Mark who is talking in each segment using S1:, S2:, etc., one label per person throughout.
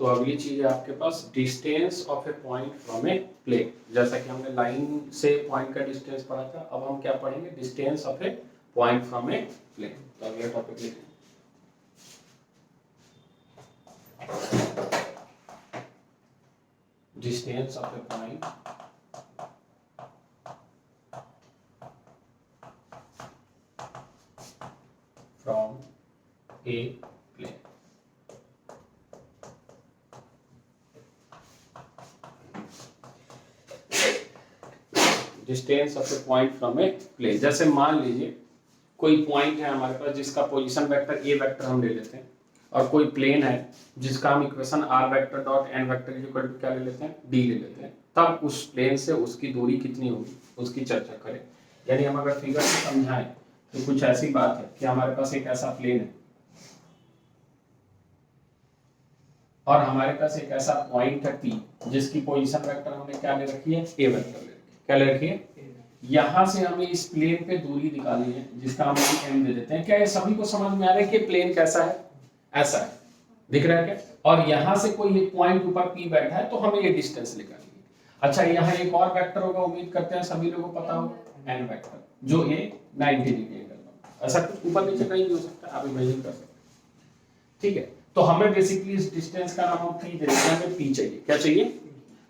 S1: तो अगली चीज है आपके पास distance of a point from a plane. जैसा कि हमने लाइन से पॉइंट का डिस्टेंस पढ़ा था, अब हम क्या पढ़ेंगे, distance of a point from a plane. तो अगला टॉपिक लिखें, distance of a point from a plane. Distance of a point from a plane. जैसे मान लीजिए कोई पॉइंट है हमारे पास जिसका पोजीशन वेक्टर ए वेक्टर हम ले लेते हैं, और कोई प्लेन है जिसका हम equation r vector dot N vector equal to क्या ले लेते हैं, डी ले लेते हैं। तब उस प्लेन से उसकी दूरी कितनी होगी उसकी चर्चा करें। यानी हम अगर फिगर से समझाएं तो कुछ ऐसी बात है कि हमारे पास एक ऐसा प्लेन है और हमारे पास एक ऐसा पॉइंट है पी जिसकी पोजीशन वेक्टर हमने क्या ले रखी है, ए वेक्टर ले रखी है। क्या ले रखी है, यहां से हमें इस प्लेन पे दूरी निकालनी है जिसका हम एम दे देते हैं। क्या ये सभी को समझ में आ रहा है कि प्लेन कैसा है, ऐसा है, दिख रहा है क्या? और यहां से कोई एक पॉइंट ऊपर पी बैठा है तो हमें ये डिस्टेंस निकालनी है। अच्छा, यहाँ एक और वेक्टर होगा, उम्मीद करते हैं सभी लोगों को पता होगा, एन वेक्टर, जो ए 90 डिग्री एंगल पर। ऐसा कुछ ऊपर नीचे नहीं हो सकता, आप इमेजिन कर सकते हैं। ठीक है, तो हमें बेसिकली इस डिस्टेंस का नाम हम पी दे देते हैं, हमें पी चाहिए। क्या चाहिए?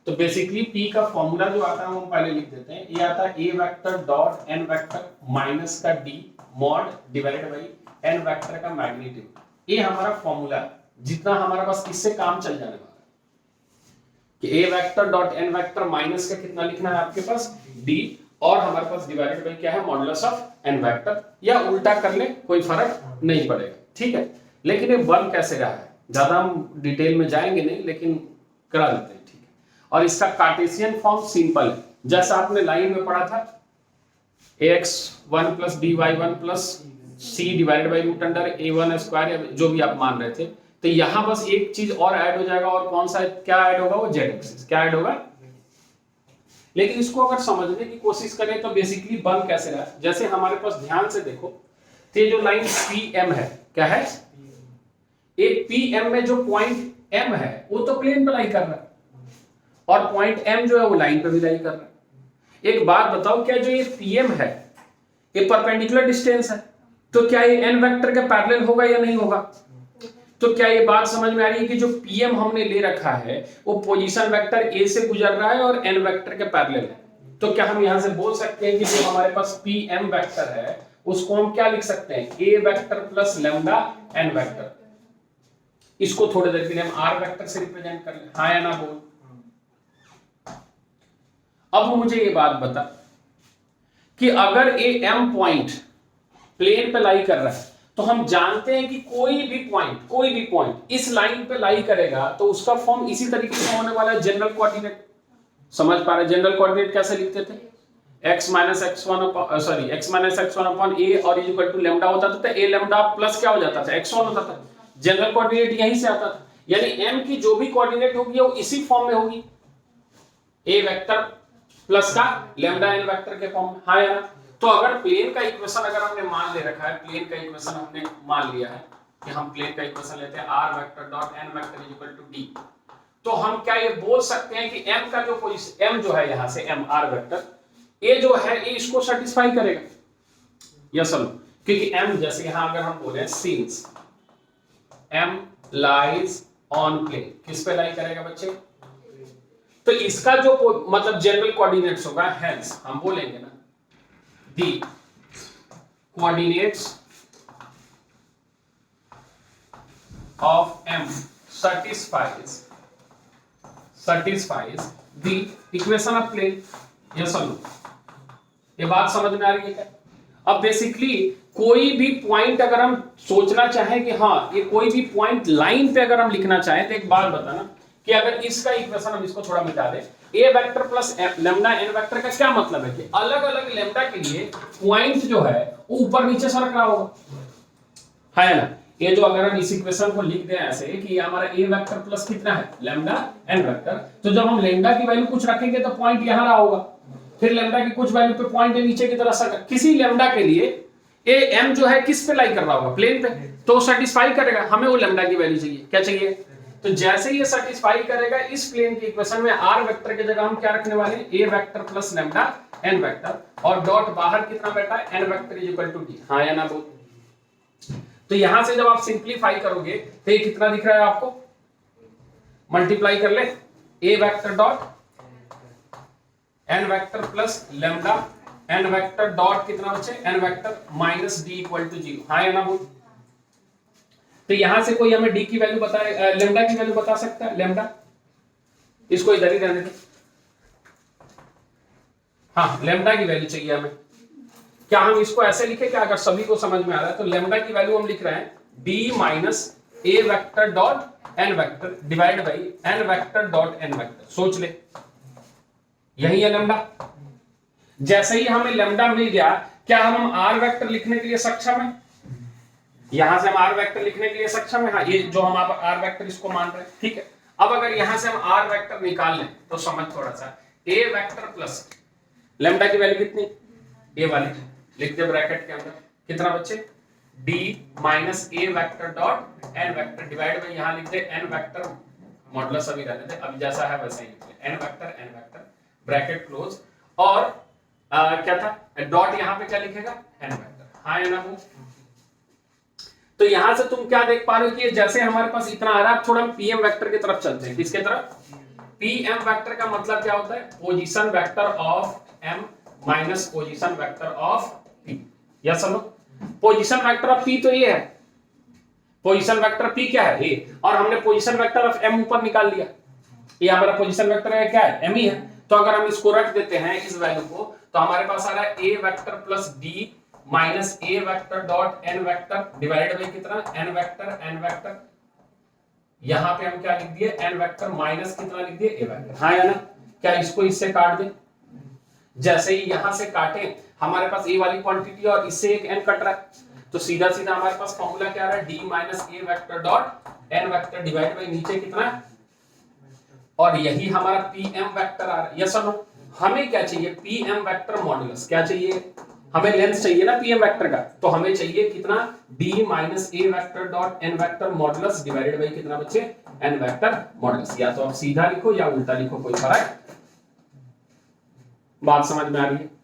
S1: तो बेसिकली पी का फॉर्मूला जो आता है हम पहले लिख देते हैं। ये आता है a vector dot N vector minus का D mod divided by n vector का मैग्नीट्यूड। ये हमारा फॉर्मूला है, जितना हमारे पास इससे काम चल जाने वाला है कि a vector dot N vector minus का कितना लिखना है आपके पास, डी, और हमारे पास डिवाइडेड बाई क्या है, मॉडुलस ऑफ एन वेक्टर, या उल्टा कर ले कोई फर्क नहीं पड़ेगा। ठीक है, लेकिन ये बन कैसे रहा है ज्यादा हम डिटेल में जाएंगे नहीं, लेकिन करा देते हैं। ठीक है, और इसका कार्टेशियन फॉर्म सिंपल है, जैसा आपने लाइन में पढ़ा था, ax1 plus dy1 plus c divided by root under a1 square, जो भी आप मान रहे थे। तो यहां बस एक चीज और ऐड हो जाएगा, और कौन सा क्या ऐड होगा, वो z एक्सिस क्या ऐड होगा। लेकिन इसको अगर समझने की कोशिश करें तो बेसिकली बन कैसे रहा है, जैसे हमारे पास ध्यान से देखो, तो ये जो लाइन pm है, क्या है, एक pm में जो पॉइंट m है वो तो प्लेन पे लाई कर रहा है, और पॉइंट m जो है वो लाइन पे भी लाई कर रहा है। एक बात बताओ, क्या जो ये pm है ये परपेंडिकुलर डिस्टेंस है, तो क्या ये n वेक्टर के पैरेलल होगा या नहीं होगा? तो क्या ये बात समझ में आ रही है कि जो pm हमने ले रखा है वो पोजीशन वेक्टर a से गुजर रहा है और n वेक्टर के पैरेलल है। तो क्या हम यहां से बोल सकते हैं कि जो हमारे पास pm वेक्टर है उसको हम क्या लिख सकते हैं, a vector plus lambda n vector. इसको थोड़ी देर के लिए हम r वेक्टर से रिप्रेजेंट कर लें, हाँ या ना बोल। अब मुझे ये बात बता कि अगर ए m पॉइंट प्लेन पे लाई कर रहा है, तो हम जानते हैं कि कोई भी पॉइंट इस लाइन पे लाई करेगा तो उसका फॉर्म इसी तरीके से होने वाला है, जनरल कोऑर्डिनेट। समझ पा रहे? जनरल कोऑर्डिनेट कैसे लिखते थे, x minus x1 upon a और इज इक्वल टू लैम्डा होता था, तो a लैम्डा प्लस क्या हो जाता था, x1 होता था। जनरल कोऑर्डिनेट यहीं से आता था, यानी m की जो भी कोऑर्डिनेट होगी वो इसी फॉर्म में होगी, a वेक्टर प्लस का लैम्डा n वेक्टर के फॉर्म में, हाँ या ना? तो अगर प्लेन का इक्वेशन अगर हमने मान ले रखा है, प्लेन का इक्वेशन हमने मान लिया है कि हम प्लेन का इक्वेशन लेते हैं r vector dot n vector is equal to d, तो हम क्या ये बोल सकते हैं कि m का जो पोजीशन m जो है, यहां से m r वेक्टर ये जो है ये इसको सेटिस्फाई करेगा, यस और नो? क्योंकि m जैसे यहां अगर हम बोले since m lies on plane, किस पे लाई करेगा बच्चे? तो इसका जो मतलब जनरल कोऑर्डिनेट्स होगा, हेंस हम बोलेंगे ना the coordinates of m satisfies the equation of plane, yes और नो? ये बात समझ में आ रही है क्या? अब बेसिकली कोई भी पॉइंट अगर हम सोचना चाहें कि हाँ ये कोई भी पॉइंट लाइन पे अगर हम लिखना चाहें, तो एक बात बताना कि अगर इसका इक्वेशन हम इसको थोड़ा मिटा दें, a vector plus lambda n vector का क्या मतलब है कि अलग अलग लैम्डा के लिए पॉइंट जो है वो ऊपर नीचे सरक रहा होगा, है ना? ये जो अगर हम इस इक्वेशन को लिख दें ऐसे कि ये हमारा a वेक्टर प्लस कितना है, लैम्डा n वेक्टर, तो जब हम लैम्डा की वैल्यू कुछ रखेंगे तो पॉइंट यहां रहा होगा, फिर लैम्डा की कुछ वैल्यू पे पॉइंट नीचे की तरफ सरक, किसी लैम्डा के लिए ए m जो है किस पे लाई कर रहा होगा, प्लेन पे, तो सेटिस्फाई करेगा। हमें वो लैम्डा की वैल्यू चाहिए, क्या चाहिए? तो तो जैसे ये सेटिस्फाई करेगा इस प्लेन की इक्वेशन में आर वेक्टर की जगह हम क्या रखने वाले हैं, a vector plus lambda N vector, और डॉट बाहर कितना बैठा है, n vector is equal to D. हाँ या ना बोल। तो यहां से जब आप सिंप्लीफाई करोगे तो ये कितना दिख रहा है आपको, मल्टीप्लाई कर ले, a vector dot N vector plus lambda N vector dot कितना बचे, n vector minus D equal to 0। हाँ या ना बोल। तो यहां से कोई हमें डी की वैल्यू बताए, लैम्डा की वैल्यू बता सकता है, लैम्डा, इसको इधर ही रहने दे। हाँ, लैम्डा की वैल्यू चाहिए हमें। क्या हम इसको ऐसे लिखे क्या, अगर सभी को समझ में आ रहा है तो लैम्डा की वैल्यू हम लिख रहे हैं d minus a vector dot N vector divide by n vector dot N vector. सोच ले, यही है लैम्डा। जैसे ही हमें लैम्डा मिल गया, क्या हम आर वेक्टर लिखने के लिए सक्षम है, यहां से हम आर वेक्टर लिखने के लिए सक्षम है। हाँ, ये जो हम आर वेक्टर इसको मान रहे हैं, ठीक है। अब अगर यहां से हम आर वेक्टर निकाल लें तो समझ थोड़ा सा, ए वेक्टर प्लस लैम्डा की वैल्यू कितनी, ए वाली लिख दे ब्रैकेट के अंदर, कितना बच्चे, d minus a vector dot N vector divide by यहां लिख दे एन वेक्टर मॉडुलस अभी रहने दे, अभी जैसा है वैसा ही लिख दे, एन वेक्टर ब्रैकेट क्लोज, और क्या था डॉट यहां पे क्या लिखेगा, एन वेक्टर। हाँ या ना वो। तो यहां से तुम क्या देख पा रहे हो कि जैसे हमारे पास इतना आ रहा है, थोड़ा हम पीएम वेक्टर की तरफ चलते हैं। किसके तरफ, पीएम वेक्टर का मतलब क्या होता है, position vector of m minus position vector of p. या समझो, पोजीशन वेक्टर ऑफ पी तो ये है, पोजीशन वेक्टर पी क्या है, ए, और हमने पोजीशन वेक्टर ऑफ एम ऊपर निकाल लिया, ये हमारा पोजीशन वेक्टर है, क्या है, एम ही है। तो अगर हम इसको रख देते हैं इस वैल्यू को, तो हमारे पास आ रहा है a vector plus D minus a vector dot N vector divide by कितना, एन वेक्टर, यहां पे हम क्या लिख दिए, एन वेक्टर माइनस कितना लिख दिए, ए वेक्टर। हाँ या ना। क्या इसको इससे काट दें, जैसे ही यहां से काटे हमारे पास ए वाली क्वांटिटी और इससे एक एन कट रहा है, तो सीधा सीधा हमारे पास फॉर्मूला क्या आ रहा है, d minus a vector dot N vector divide by नीचे कितना, और यही हमारा पीएम वेक्टर आ रहा है। यस और नो। हमें क्या चाहिए, पीएम वेक्टर मॉडुलस, क्या चाहिए, हमें लेंथ चाहिए ना पीएम वेक्टर का, तो हमें चाहिए कितना, d minus a vector dot N vector modulus divided by कितना बच्चे, एन वेक्टर मॉडुलस। या तो आप सीधा लिखो या उल्टा लिखो, कोई फर्क, बात समझ में आ रही है।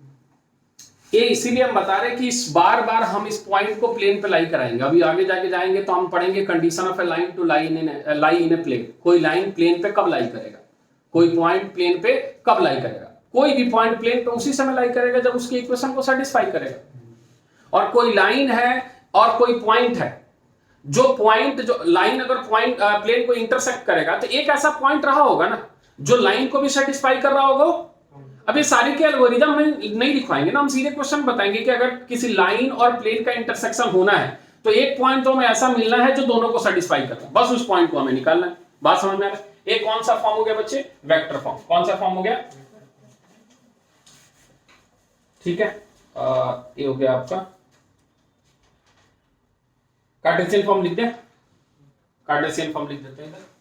S1: ये इसीलिए हम बता रहे हैं कि इस बार बार हम इस पॉइंट को प्लेन पे लाई कराएंगे। अभी आगे जाके जाएंगे तो हम पढ़ेंगे condition of a line to lie in a plane. कोई लाइन प्लेन पे कब लाई करेगा, कोई पॉइंट प्लेन पे कब लाई करेगा, कोई भी पॉइंट प्लेन पे उसी समय लाई करेगा जब उसकी इक्वेशन को सेटिस्फाई करेगा। और कोई लाइन है और कोई पॉइंट है, जो लाइन अगर पॉइंट प्लेन को इंटरसेक्ट करेगा तो एक ऐसा पॉइंट रहा होगा ना जो लाइन को भी सेटिस्फाई कर रहा होगा। अब ये सारी के एल्गोरिथम हम नहीं लिखवाएंगे ना, हम सीधे क्वेश्चन बताएंगे कि अगर किसी लाइन और प्लेन का इंटरसेक्शन होना है तो एक पॉइंट तो हमें ऐसा मिलना है जो दोनों को सेटिस्फाई करे, बस उस पॉइंट को हमें निकालना है। बात समझ में आ रहा है। एक कौन सा फॉर्म हो गया बच्चे, वेक्टर फॉर्म। कौन सा फॉर्म हो गया, ठीक है, ये हो गया आपका कार्टेशियन फॉर्म। लिख दे, कार्टेशियन फॉर्म लिख देते हैं इधर।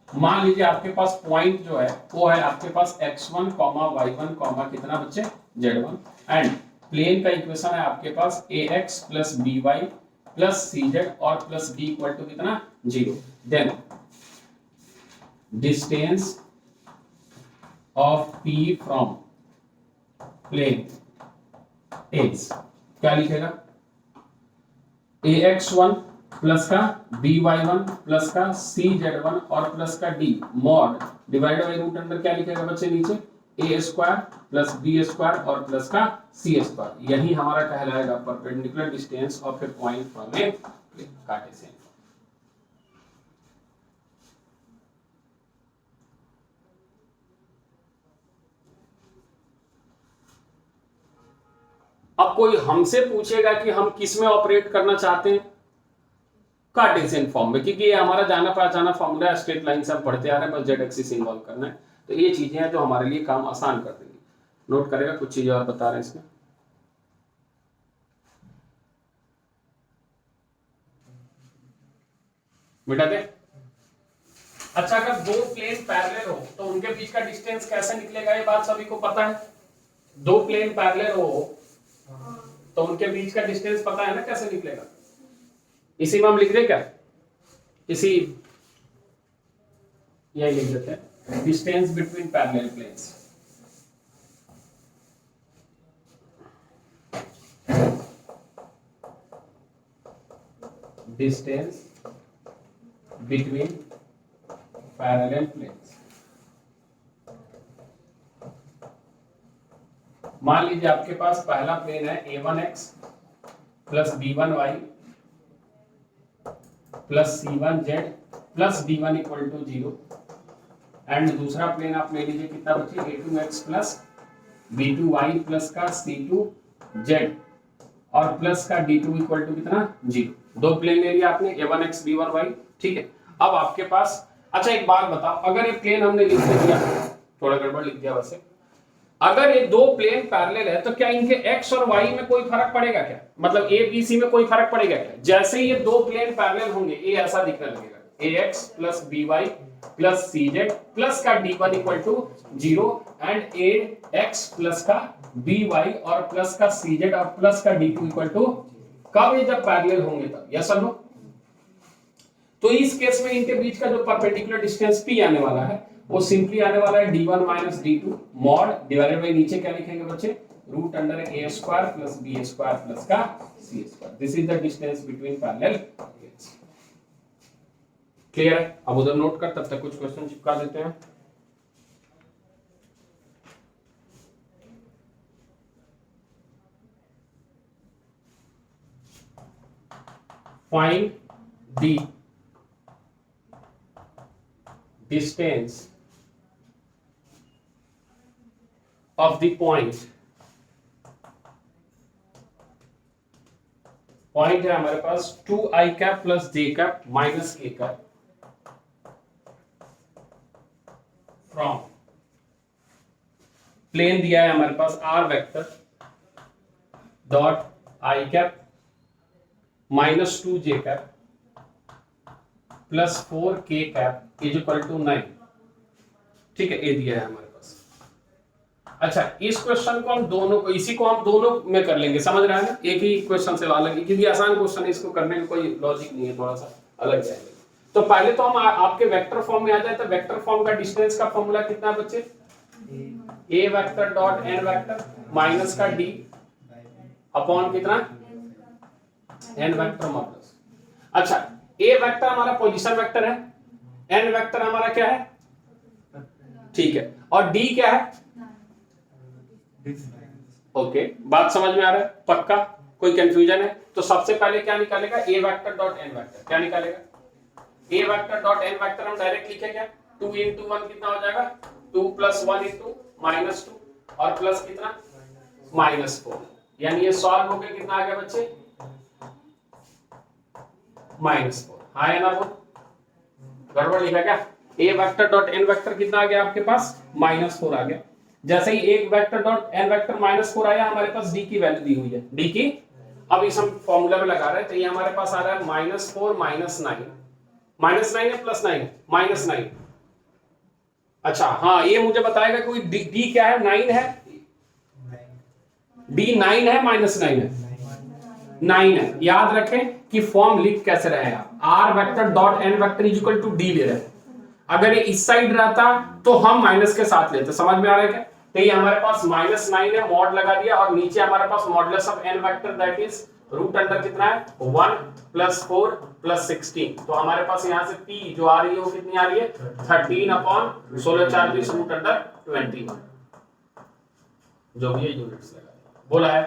S1: मान लीजिए आपके पास पॉइंट जो है वो है आपके पास x1, y1, कितना बच्चे, z1, एंड प्लेन का इक्वेशन है आपके पास ax plus by plus cz और प्लस b इक्वल टू कितना, 0। Then distance of p from plane is, क्या लिखेगा, ax1 प्लस का by1 प्लस का cz1 और प्लस का d mod divide by root under क्या लिखेगा बच्चे नीचे, a square plus b square और प्लस का c स्क्वायर। यही हमारा कहलाएगा perpendicular distance of a point from a plane, cartesian. अब कोई हमसे पूछेगा कि हम किस में ऑपरेट करना चाहते हैं, कार्टेशियन फॉर्म में, क्योंकि ये हमारा जाना पहचाना फॉर्मूला है, स्ट्रेट लाइन से हम पढ़ते आ रहे हैं, बस जेड एक्सिस इन्वॉल्व करना है। तो ये चीजें हैं जो हमारे लिए काम आसान कर देंगी। नोट करेगा, कुछ चीजें और बता रहे हैं इसमें। मिटा दे। अच्छा, अगर दो प्लेन पैरेलल हो तो उनके बीच का डिस्टेंस कैसे निकलेगा, ये बात सभी को पता है। दो प्लेन पैरेलल हो तो उनके बीच का डिस्टेंस पता है ना कैसे निकलेगा, इसी में हम लिख दें क्या, इसी यही लिख देते हैं, distance between parallel planes. Distance between parallel planes. मान लीजिए आपके पास पहला प्लेन है a1x plus b1y plus c1z plus d1 equal to 0, and दूसरा प्लेन आप ले लीजिए कितना बच्चे, a2x प्लस b2y प्लस का c2z और प्लस का d2 इक्वल टू कितना 0। दो प्लेन ले लिया आपने a1x b1y, ठीक है। अब आपके पास, अच्छा एक बात बताओ, अगर ये प्लेन हमने लिख दिया, थोड़ा गड़बड़ लिख दिया वैसे, अगर ये दो प्लेन पैरेलल है तो क्या इनके x और y में कोई फर्क पड़ेगा क्या, मतलब a b c में कोई फर्क पड़ेगा क्या? जैसे ही ये दो प्लेन पैरेलल होंगे ये ऐसा दिखने लगेगा, ax plus by plus cz plus का d1 equal to 0 and ax plus का by और प्लस का cz और प्लस का d2 इक्वल टू, कब ये जब पैरेलल होंगे तब, यस और नो। तो इस केस में इनके बीच का जो परपेंडिकुलर डिस्टेंस p आने वाला है वो सिंपली आने वाला है d1 minus d2 mod divided by नीचे क्या लिखेंगे बच्चे, root under a square plus b square plus का c square. This is the distance between parallel planes. Clear है? अब उधर नोट कर, तब तक कुछ क्वेश्चन चिपका देते हैं। Find the distance of the point है हमारे पास 2i cap plus j cap minus k cap from plane दिया है हमारे पास r vector dot i cap minus 2j cap plus 4k cap is equal to 9, ठीक है, ये दिया है हमारे पास। अच्छा, इस क्वेश्चन को हम दोनों को, इसी को हम दोनों में कर लेंगे, समझ रहा है ना, एक ही क्वेश्चन से अलग, क्योंकि आसान क्वेश्चन है, इसको करने में कोई लॉजिक नहीं है, थोड़ा सा अलग जाएगा। तो पहले तो हम आपके वेक्टर फॉर्म में आ जाए, तो वेक्टर फॉर्म का डिस्टेंस का फॉर्मूला कितना है बच्चे, a vector dot n vector minus का d अपॉन कितना n वेक्टर मॉडुलस। अच्छा, a वेक्टर हमारा पोजीशन वेक्टर है, n वेक्टर हमारा क्या है, ठीक है, और d क्या है, ओके, बात समझ में आ रहा है, पक्का, कोई कंफ्यूजन है? तो सबसे पहले क्या निकालेगा, a vector dot n vector, क्या निकालेगा, a vector dot n vector हम डायरेक्ट लिखे क्या, 2 into 1 कितना हो जाएगा, 2 plus 1 into माइनस 2 और प्लस कितना माइनस 4, यानी ये सॉल्व होकर कितना आ गया बच्चे, माइनस 4। हाँ या ना बोल, गड़बड़ लिखा क्या, a vector dot n vector कितना आ गया आपके पास, माइनस 4 आ गया। जैसे ही एक vector dot n vector minus 4 आया, हमारे पास d की वैल्यू दी हुई है, d की, अब इस हम फॉर्मूला में लगा रहे हैं, तो ये हमारे पास आ रहा है माइनस 4 माइनस 9, माइनस 9 है प्लस 9, माइनस 9। अच्छा हाँ, ये मुझे बताएगा कोई d क्या है, 9 है, d 9 है माइनस 9 है, 9 है। याद रखें कि फॉर्म लिख कैसे रहे आप, r vector dot n vector is equal to d ले रहे हैं, अगर ये इस साइड रहता तो हम माइनस के साथ लेते, समझ में आ रहा है क्या। तो ये हमारे पास माइनस 9 है, मॉड लगा दिया, और नीचे हमारे पास modulus of n vector that is root under कितना है 1 प्लस 4 प्लस 16, तो हमारे पास यहाँ से p जो आ रही है वो कितनी आ रही है 13 अपॉन 16 4 20 रूट अंडर 21, जो भी है यूनिट्स लगा बोला है।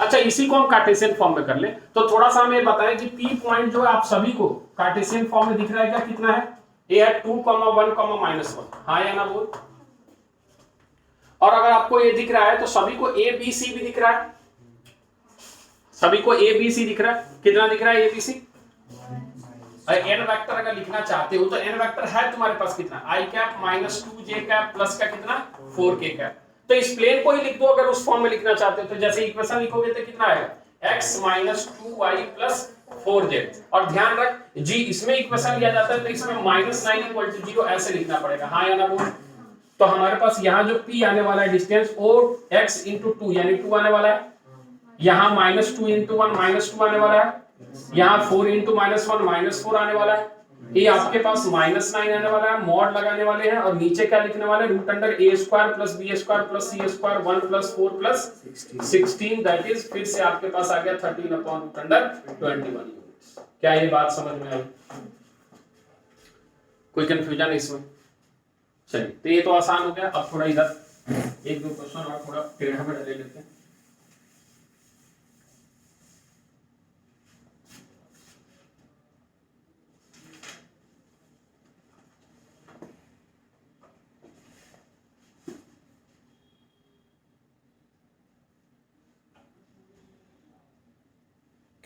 S1: अच्छा, इसी को हम कार्टेशियन फॉर्म में कर ले, तो थोड़ा सा हमें बताएं कि p पॉइंट जो है आप सभी को कार्टेशियन फॉर्म में दिख रहा है क्या, कितना है, ये है 2, 1, माइनस 1, हाँ या ना बोल। और अगर आपको ये दिख रहा है तो सभी को a b c भी दिख रहा है, सभी को a b c दिख रहा है, कितना दिख रहा है a b c। n vector अगर लिखना चाहते हो तो n वेक्टर है तुम्हारे पास कितना, i cap minus 2j cap plus का कितना 4k कैप, तो इस प्लेन को ही लिख दो अगर उस फॉर्म में लिखना चाहते हो। तो जैसे इक्वेशन लिखोगे तो कितना आएगा, x minus 2y plus 4z, और ध्यान रख g इसमें इक्वेशन लिया जाता है तो इसमें माइनस 9 इक्वल टू 0 ऐसे लिखना पड़ेगा, हाँ या ना बोल। तो हमारे पास यहाँ जो p आने वाला है डिस्टेंस वो x इंटू 2 यानी 2 आने वाला है, यहाँ -2 इंटू 1 -2 आने वाला है, यहाँ 4 इंटू -1 -4 आने वाला है, ये आपके पास -9 आने वाला है, मॉड लगाने वाले हैं और नीचे क्या लिखने वाले हैं, root under a square plus b square plus c square 1 plus 4 plus 16, that is फिर से आपके पास आ गया 13 अपॉन रूट अंडर 21 यूनिट्स। क्या ये बात समझ में आई? कोई कंफ्यूजन इसमें? चलिए, तो ये तो आसान हो गया। अब थोड़ा इधर एक दो क्वेश्चन और थोड़ा टेढ़ा मेढ़ा ले लेते हैं।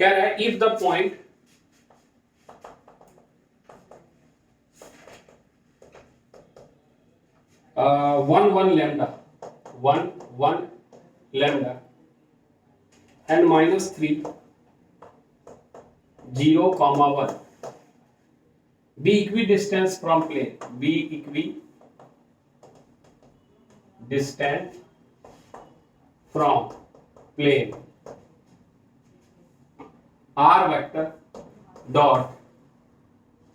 S1: कह रहा है if the point one lambda and -3 0, 1 be equidistant from plane, be equidistant from plane r vector dot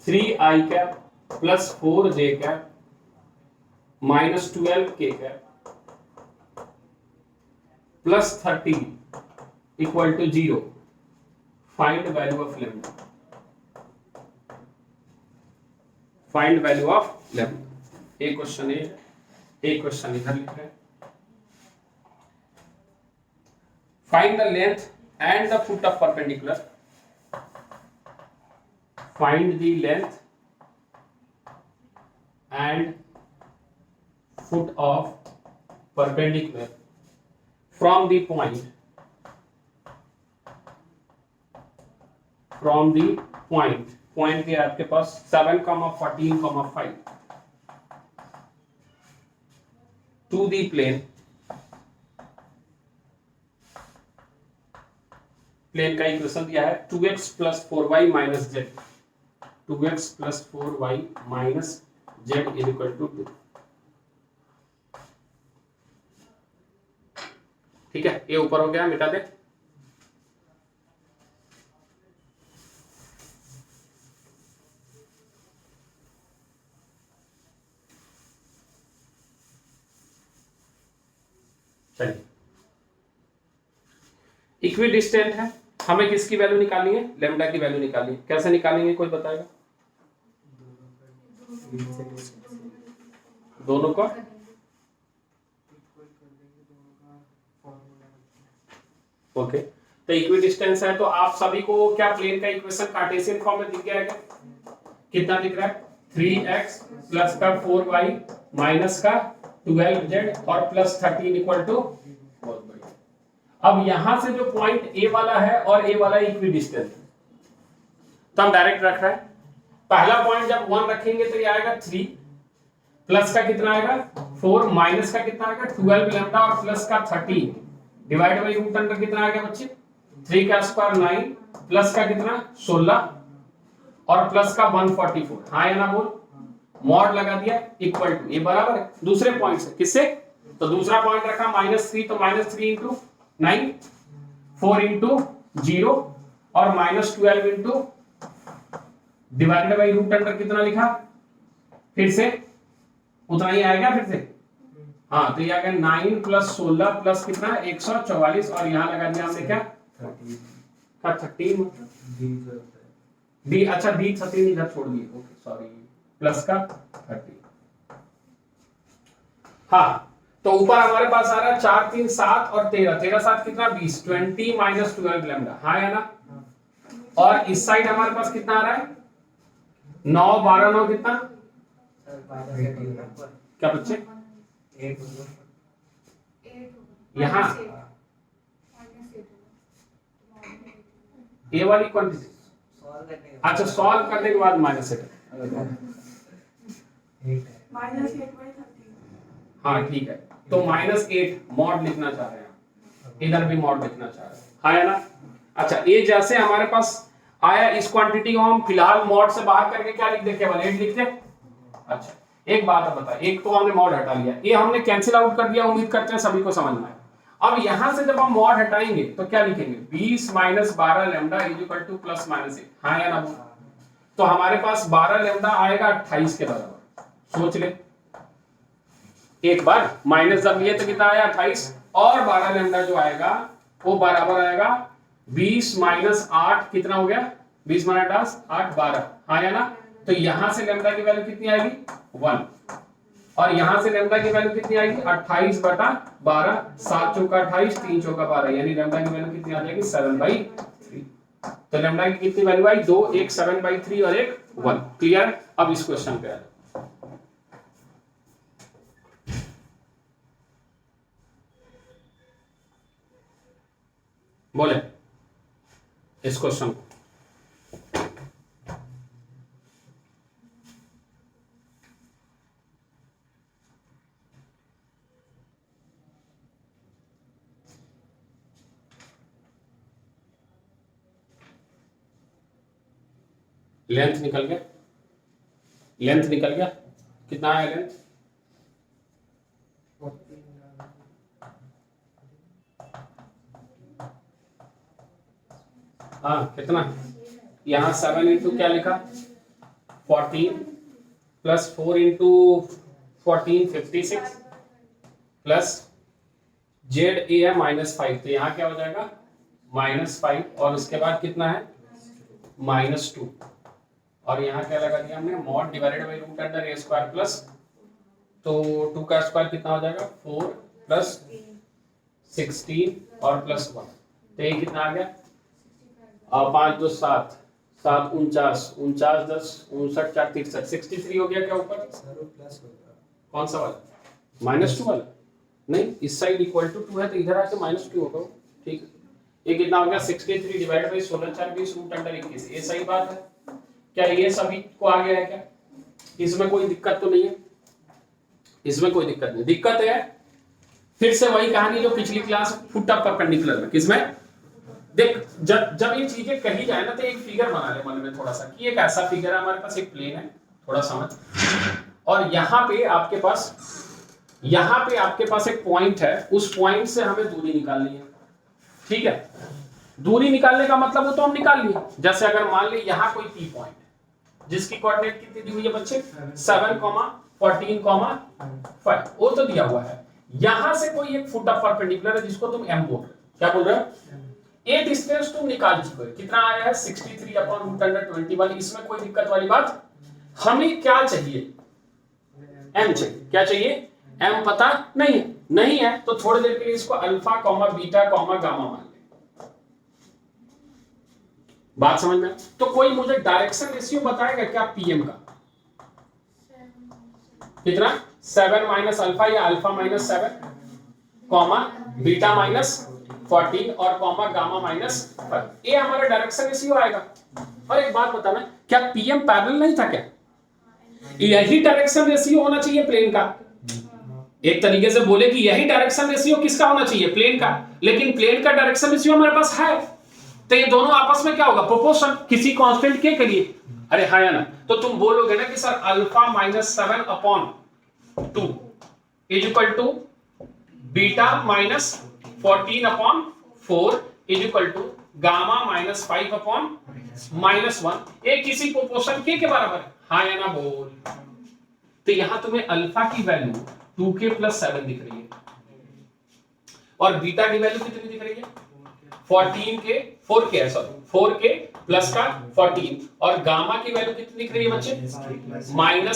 S1: 3i cap plus 4j cap minus 12k cap plus 13 equal to 0. Find value of lambda. Find value of lambda. एक question है, एक question इधर लिख रहे हैं। Find the length and the foot of perpendicular. Find the length and foot of perpendicular from the point point के आपके पास 7, 14, 5 to the plane का इक्वेशन दिया है 2x plus 4y minus z, 2x plus 4y minus z is equal to 2। ठीक है, ये ऊपर हो गया, मिटा दे। चलिए, इक्विडिस्टेंट है, हमें किसकी वैल्यू निकालनी है? लैम्डा की वैल्यू निकालनी है। कैसे निकालेंगे, कोई बताएगा? दोनों का ओके। तो इक्विडिस्टेंस है तो आप सभी को क्या प्लेन का इक्वेशन कार्टेशियन फॉर्म में दिख गया है क्या? कितना दिख रहा है? 3x प्लस का 4y माइनस का 12z और प्लस 13 इक्वल टू, बहुत बढ़िया। अब यहां से जो पॉइंट A वाला है और A वाला इक्विडिस्टेंट, तो हम डायरेक्ट रख रहे हैं। पहला पॉइंट जब 1 रखेंगे तो ये आएगा 3 प्लस का कितना आएगा 4 माइनस का कितना आएगा 12 लैम्डा और प्लस का 13 डिवाइड बाई रूट अंडर कितना आ गया बच्चे 3 का स्क्वायर 9 प्लस का कितना 16 और प्लस का 144। हाँ या ना बोल, मॉड लगा दिया इक्वल टू, ये बराबर है दूसरे पॉइंट से। किससे? तो दूसरा पॉइंट रखा -3, तो -3 इंटू 9 4 इंटू 0 और -12 into divided by root under कितना लिखा, फिर से उतना ही आएगा फिर से। हाँ तो ये आ गया 9 प्लस 16 प्लस कितना 144 और यहाँ लगा दिया हमने क्या 13 डी, अच्छा डी 13 इधर छोड़ दिए, ओके सॉरी, प्लस का 13। हाँ तो ऊपर हमारे पास आ रहा है 4 3 7 और 13, 13 7 कितना 20, 20 माइनस 12 लैम्डा। हाँ या ना? और इस साइड हमारे पास कितना आ रहा है 9 12 9 कितना क्या बच्चे यहाँ ए वाली क्वांटिटी, अच्छा सॉल्व करने के बाद -8। हाँ ठीक है, तो -8 मॉड लिखना चाह रहे हैं, इधर भी मॉड लिखना चाह रहे हैं। हाँ है ना? अच्छा ये जैसे हमारे पास आया, इस क्वांटिटी को हम फिलहाल मॉड से बाहर करके क्या लिख दे, केवल 8 लिख दे। अच्छा एक बात बता, एक तो हमने मॉड हटा लिया, ये हमने कैंसिल आउट कर दिया, उम्मीद करते हैं सभी को समझ में आया। अब यहां से जब हम मॉड हटाएंगे तो क्या लिखेंगे 20 minus 12 lambda is equal two plus minus 1, हाँ या ना बोल। तो हमारे पास 12 लैम्डा आएगा 28 के बराबर, सोच ले एक बार, माइनस जब लिए तो कितना आया 28, और 12 लैम्डा जो आएगा वो बराबर आएगा 20 माइनस 8, कितना हो गया 20 माइनस 8 12, हाँ या ना। तो यहां से लैम्डा की वैल्यू कितनी आएगी 1, और यहां से लैम्डा की वैल्यू कितनी आएगी 28 बटा 12, 7 चौका 28 3 चौका 12, यानी लैम्डा की वैल्यू कितनी आ जाएगी 7/3। तो लैम्डा की कितनी वैल्यू आई 2, एक 7/3 और एक 1। क्लियर। अब इस क्वेश्चन पे आ जाओ, बोले इस क्वेश्चन को। लेंथ निकल गया, लेंथ निकल गया, कितना है लेंथ, हाँ कितना, यहाँ 7 इंटू क्या लिखा 14 plus 4 into 14 56 plus Z A है -5, तो यहाँ क्या हो जाएगा -5, और उसके बाद कितना है -2, और यहाँ क्या लगा दिया हमने mod divided by root under a square plus, तो 2 का स्क्वायर कितना हो जाएगा 4 प्लस 16 और प्लस 1, तो ये कितना आ गया 5 2 7 7 49 49 10 59 4 63 63 हो गया क्या ऊपर प्लस कौन सा वाला -2 वाला, नहीं इस साइड इक्वल टू 2 है तो इधर आके -2 होगा, ठीक है। ये कितना हो गया 63 डिवाइडेड बाई 16 4 20 रूट अंडर 21, ये सही बात है। क्या ये सभी को आ गया है क्या, इसमें कोई दिक्कत तो नहीं है, इसमें कोई दिक्कत नहीं, दिक्कत है फिर से वही कहानी जो पिछली क्लास फुट अप परपेंडिकुलर में, किसमें देख जब ये चीजें कही जाए ना तो एक फिगर बना ले मन में थोड़ा सा कि एक ऐसा फिगर है हमारे पास, एक प्लेन है थोड़ा समझ, और यहाँ पे आपके पास एक पॉइंट है, उस पॉइंट से हमें दूरी निकालनी है, ठीक है। दूरी निकालने का मतलब वो तो हम निकाल लिए, जैसे अगर मान ले यहाँ कोई पी पॉइंट जिसकी कोऑर्डिनेट कितनी दी हुई है बच्चे 7, 14, 5, वो तो दिया हुआ है। यहां से कोई एक फुट ऑफ परपेंडिकुलर है जिसको तुम m बोल रहे हो, क्या बोल रहे हो, ये डिस्टेंस तुम निकाल चुके हो, कितना आया है 63/√21, इसमें कोई दिक्कत वाली बात, हमें क्या चाहिए m चाहिए, क्या चाहिए m पता नहीं है तो थोड़ी देर के लिए इसको alpha comma beta comma gamma मान ले, बात समझ में। तो कोई मुझे डायरेक्शन रेशियो बताएगा क्या पीएम का, कितना 7 माइनस अल्फा या अल्फा -7 कॉमा बीटा -14 और कॉमा गामा -5, ये हमारा डायरेक्शन रेशियो आएगा। और एक बात बताना, क्या पीएम पैरेलल नहीं था क्या, यही डायरेक्शन रेशियो होना चाहिए प्लेन का, एक तरीके से बोले कि यही डायरेक्शन रेशियो किसका होना चाहिए प्लेन का, लेकिन प्लेन का डायरेक्शन रेशियो हमारे पास है, तो ये दोनों आपस में क्या होगा प्रोपोर्शन किसी कांस्टेंट के लिए, अरे हाँ या ना। तो तुम बोलोगे ना कि sir alpha -7/2 is equal to beta -14/4 is equal to gamma -5/-1, ये किसी प्रोपोर्शन के बराबर है, हाँ या ना बोल। तो यहां तुम्हें अल्फा की वैल्यू 2k + 7 दिख रही है, और बीटा की वैल्यू कितनी दिख रही है 4k प्लस का 14, और गामा की वैल्यू कितनी दिख रही है बच्चे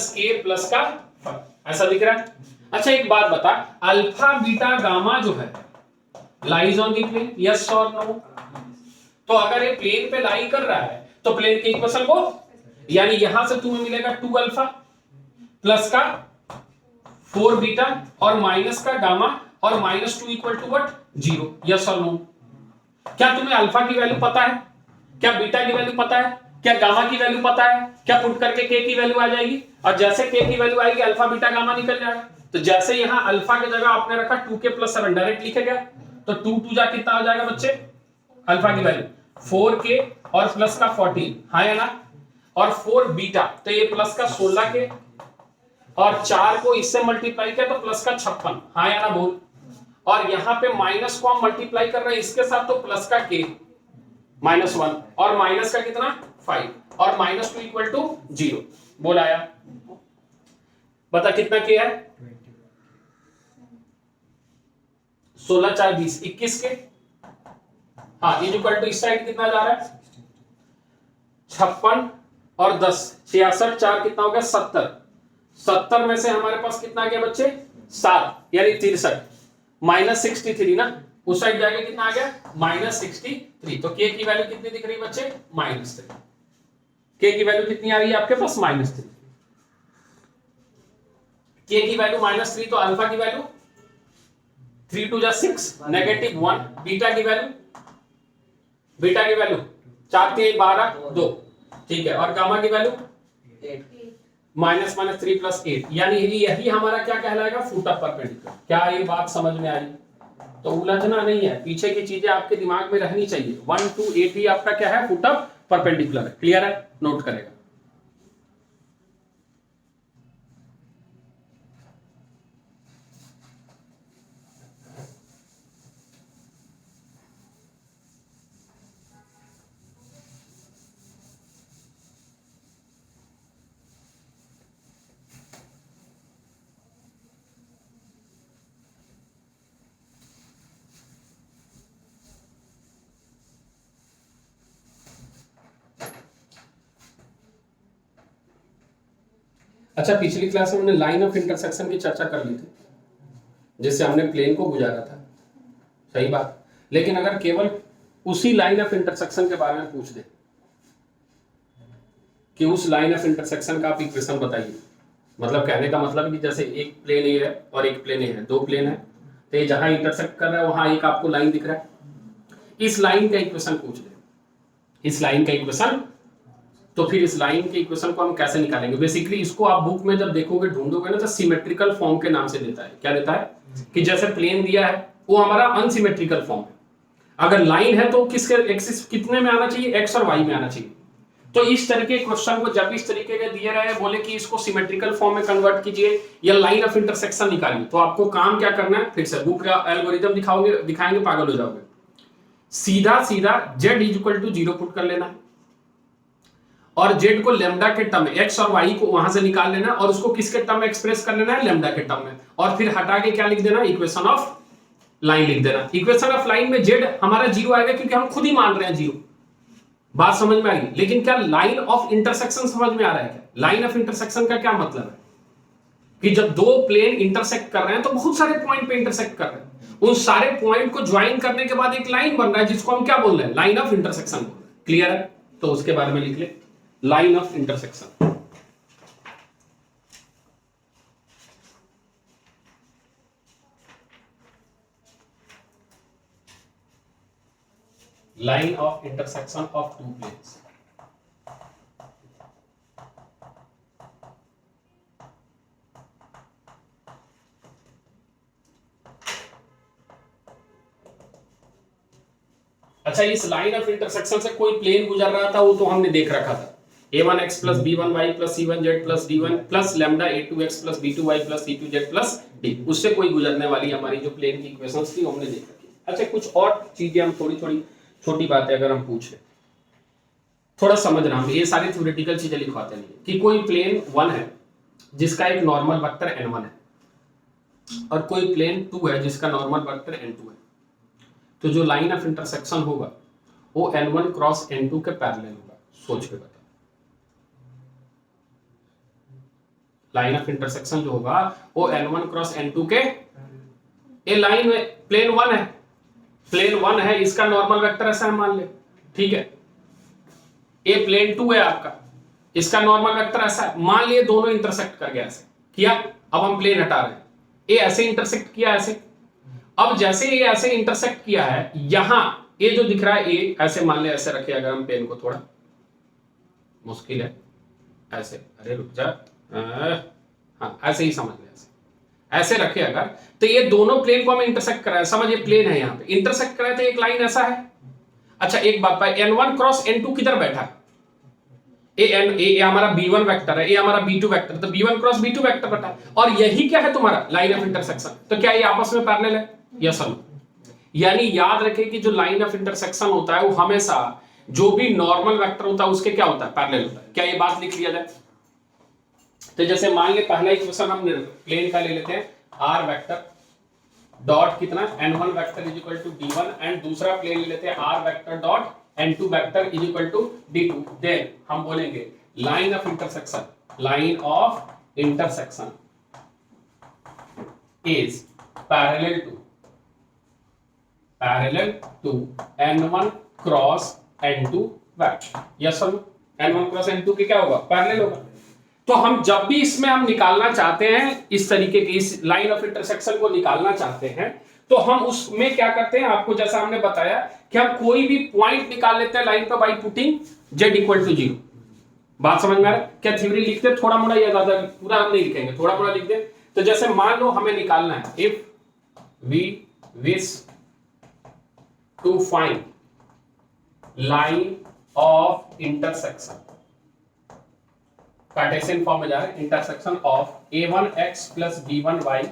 S1: -k प्लस का 5, ऐसा दिख रहा है। अच्छा एक बात बता, अल्फा बीटा गामा जो है lies on the plane, yes और नो, तो अगर ये प्लेन पे लाई कर रहा है तो प्लेन के इक्वेशन को, यानी यहां से तुम्हें मिलेगा 2 अल्फा प्लस का 4 बीटा और माइनस का गामा और -2 इक्वल टू व्हाट 0, यस और नो। क्या तुम्हें अल्फा की वैल्यू पता है, क्या बीटा की वैल्यू पता है, क्या गामा की वैल्यू पता है, क्या पुट करके k की वैल्यू आ जाएगी, और जैसे k की वैल्यू आएगी अल्फा बीटा गामा निकल जाएगा। तो जैसे यहां अल्फा की जगह आपने रखा 2k + 7 डायरेक्ट लिखे गया, तो 2 2 जा कितना हो जाएगा बच्चे, अल्फा की वैल्यू 4k और प्लस का 14, हाँ या ना, और 4 बीटा तो ये प्लस का 16k, और 4 को इससे मल्टीप्लाई किया तो प्लस का 56, हाँ या ना बोल। और यहाँ पे माइनस को हम मल्टीप्लाई कर रहे हैं इसके साथ, तो प्लस का k -1 और माइनस का कितना 5 और -2 इक्वल टू 0 बोल आया। बता कितना k है 16 4 20 21 के, हाँ इक्वल टू इस साइड कितना जा रहा है 56 और 10 66 4 कितना हो गया 70, 70 में से हमारे पास कितना आ गया बच्चे 7 यानी 63 -63 ना, उस साइड जाके कितना आ गया -63, तो k की वैल्यू कितनी दिख रही है बच्चे -3, k की वैल्यू कितनी आ रही है आपके पास -3, k की वैल्यू -3, तो अल्फा की वैल्यू 3 2 जा 6 -1, बीटा की वैल्यू 4 3 12 2, ठीक है, और गामा की वैल्यू -3 + 8, यानी यही हमारा क्या कहलाएगा फुट ऑफ परपेंडिकुलर। क्या ये बात समझ में आई? तो उलझना नहीं है, पीछे की चीजें आपके दिमाग में रहनी चाहिए। 1 2 8 ही आपका क्या है फुट ऑफ परपेंडिकुलर है। क्लियर है? नोट करेगा। अच्छा, पिछली क्लास में हमने लाइन ऑफ इंटरसेक्शन की चर्चा कर ली थी, जिससे हमने प्लेन को गुजारा था, सही बात। लेकिन अगर केवल उसी लाइन ऑफ इंटरसेक्शन के बारे में पूछ दे कि उस लाइन ऑफ इंटरसेक्शन का आप इक्वेशन बताइए, मतलब कहने का मतलब है कि जैसे एक प्लेन ए है और एक प्लेन ए है, दो प्लेन है, तो ये जहां इंटरसेक्ट कर रहा है वहां एक आपको लाइन दिख रहा है, इस लाइन का इक्वेशन पूछ दे, इस लाइन का इक्वेशन, तो फिर इस लाइन के इक्वेशन को हम कैसे निकालेंगे? बेसिकली इसको आप बुक में जब देखोगे ढूंढोगे ना, तो सिमेट्रिकल फॉर्म के नाम से देता है। क्या देता है? कि जैसे प्लेन दिया है वो हमारा अनसिमेट्रिकल फॉर्म है, अगर लाइन है तो किसके एक्सिस कितने में आना चाहिए, एक्स और वाई में आना चाहिए। तो इस तरह के क्वेश्चन को जब इस तरीके के दिए रहे, बोले कि इसको सिमेट्रिकल फॉर्म में कन्वर्ट कीजिए या लाइन ऑफ इंटरसेक्शन निकालिए, तो आपको काम क्या करना है, फिर से बुक का एल्गोरिथम दिखाएंगे पागल हो जाओगे। सीधा सीधा z = 0 पुट कर लेना है और z को लैम्डा के टर्म में, x और y को वहां से निकाल लेना और उसको किसके टर्म में एक्सप्रेस कर लेना है, लैम्डा के टर्म में, और फिर हटा के क्या लिख देना, इक्वेशन ऑफ लाइन लिख देना। इक्वेशन ऑफ लाइन में z हमारा 0 आएगा क्योंकि हम खुद ही मान रहे हैं 0। बात समझ में आ रही? लेकिन क्या लाइन ऑफ इंटरसेक्शन समझ में आ रहा है? क्या लाइन ऑफ इंटरसेक्शन का क्या मतलब है कि जब दो प्लेन इंटरसेक्ट कर रहे हैं तो बहुत सारे पॉइंट पे इंटरसेक्ट कर रहे हैं, उन सारे पॉइंट को ज्वाइन करने के बाद एक लाइन बन रहा है जिसको हम क्या बोल रहे हैं, लाइन ऑफ इंटरसेक्शन बोल रहे हैं। क्लियर है? तो उसके बारे में लिख ले, line of intersection. Line of intersection of two planes. अच्छा, इस लाइन ऑफ इंटरसेक्शन से कोई प्लेन गुजर रहा था, वो तो हमने देख रखा था, a1x + b1y + c1z + d1 + lambda a2x + b2y + c2z + d, उससे कोई गुजरने वाली हमारी जो प्लेन की इक्वेशंस थी हमने देख रखी। अच्छा, कुछ और चीजें हम थोड़ी छोटी बातें अगर हम पूछ ले, थोड़ा समझना, हम ये सारी थ्योरेटिकल चीजें लिखवाते नहीं कि कोई प्लेन 1 है जिसका एक नॉर्मल वेक्टर n1 है और कोई प्लेन 2 है जिसका नॉर्मल वेक्टर n2 है, तो जो लाइन ऑफ इंटरसेक्शन होगा वो n1 क्रॉस n2 के पैरेलल होगा। सोच के बता, लाइन ऑफ इंटरसेक्शन जो होगा वो n1 क्रॉस n2 के, ये लाइन में प्लेन 1 है, प्लेन 1 है, इसका नॉर्मल वेक्टर ऐसा है मान ले, ठीक है, ये प्लेन 2 है आपका, इसका नॉर्मल वेक्टर ऐसा है, मान लिए दोनों इंटरसेक्ट कर गया, ऐसे किया, अब हम प्लेन हटा रहे हैं, ये ऐसे इंटरसेक्ट किया ऐसे, अब जैसे ये ऐसे इंटरसेक्ट किया है, यहां ये जो दिख रहा है ये ऐसे मान ले, ऐसे रखे अगर हम पेन को, थोड़ा मुश्किल है ऐसे, अरे रुक जा, हाँ ऐसे ही समझ ले, ऐसे रखे अगर, तो ये दोनों प्लेन को हम इंटरसेक्ट कर रहे हैं, समझ, ये प्लेन है, यहाँ पे इंटरसेक्ट कर रहे थे, एक लाइन ऐसा है। अच्छा, एक बात भाई, n1 क्रॉस n2 किधर बैठा है, ए हमारा b1 वेक्टर है, ए हमारा b2 वेक्टर, तो b1 क्रॉस b2 वेक्टर बटा, और यही क्या है तुम्हारा लाइन ऑफ इंटरसेक्शन, तो क्या ये आपस में पैरेलल है? यस और नो। यानी याद रखें कि जो लाइन ऑफ इंटरसेक्शन होता है वो हमेशा जो भी नॉर्मल वेक्टर होता है उसके क्या होता है? पैरेलल होता है। क्या ये बात लिख लिया जाए? तो जैसे मान ले पहला इक्वेशन हम प्लेन का ले लेते हैं, r वेक्टर डॉट कितना n1 vector is equal to d1, and दूसरा प्लेन ले लेते हैं r vector dot n2 vector is equal to d2। Then हम बोलेंगे line of intersection, line of intersection is parallel to n1 cross n2 vector. Yes और no? n1 cross n2 के क्या होगा? पैरेलल होगा। तो हम जब भी इसमें हम निकालना चाहते हैं, इस तरीके की इस लाइन ऑफ इंटरसेक्शन को निकालना चाहते हैं, तो हम उसमें क्या करते हैं, आपको जैसा हमने बताया कि हम कोई भी पॉइंट निकाल लेते हैं लाइन पर by putting z equal to 0। बात समझ में आ रहा है? क्या थ्योरी लिखते थोड़ा मोड़ा या ज्यादा? पूरा हम नहीं लिखेंगे, थोड़ा मोड़ा लिख दे। तो जैसे मान लो हमें निकालना है, if we wish to find line of intersection, cartesian form में जा रहे हैं, intersection of a1x plus b1y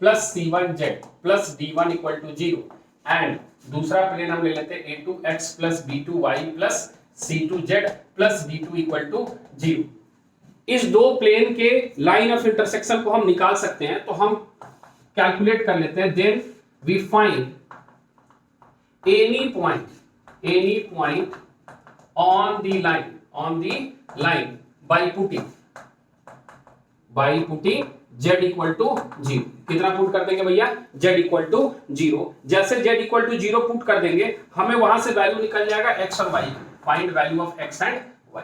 S1: plus c1z plus d1 equal to 0, and दूसरा प्लेन हम ले लेते हैं a2x plus b2y plus c2z plus d2 equal to 0। इस दो प्लेन के लाइन ऑफ इंटरसेक्शन को हम निकाल सकते हैं, तो हम कैलकुलेट कर लेते हैं। Then we find any point on the line by putting z equal to 0। कितना पुट कर देंगे भैया? z equal to 0। जैसे z इक्वल टू 0 पुट कर देंगे, हमें वहां से वैल्यू निकल जाएगा x और y, find value of x and y।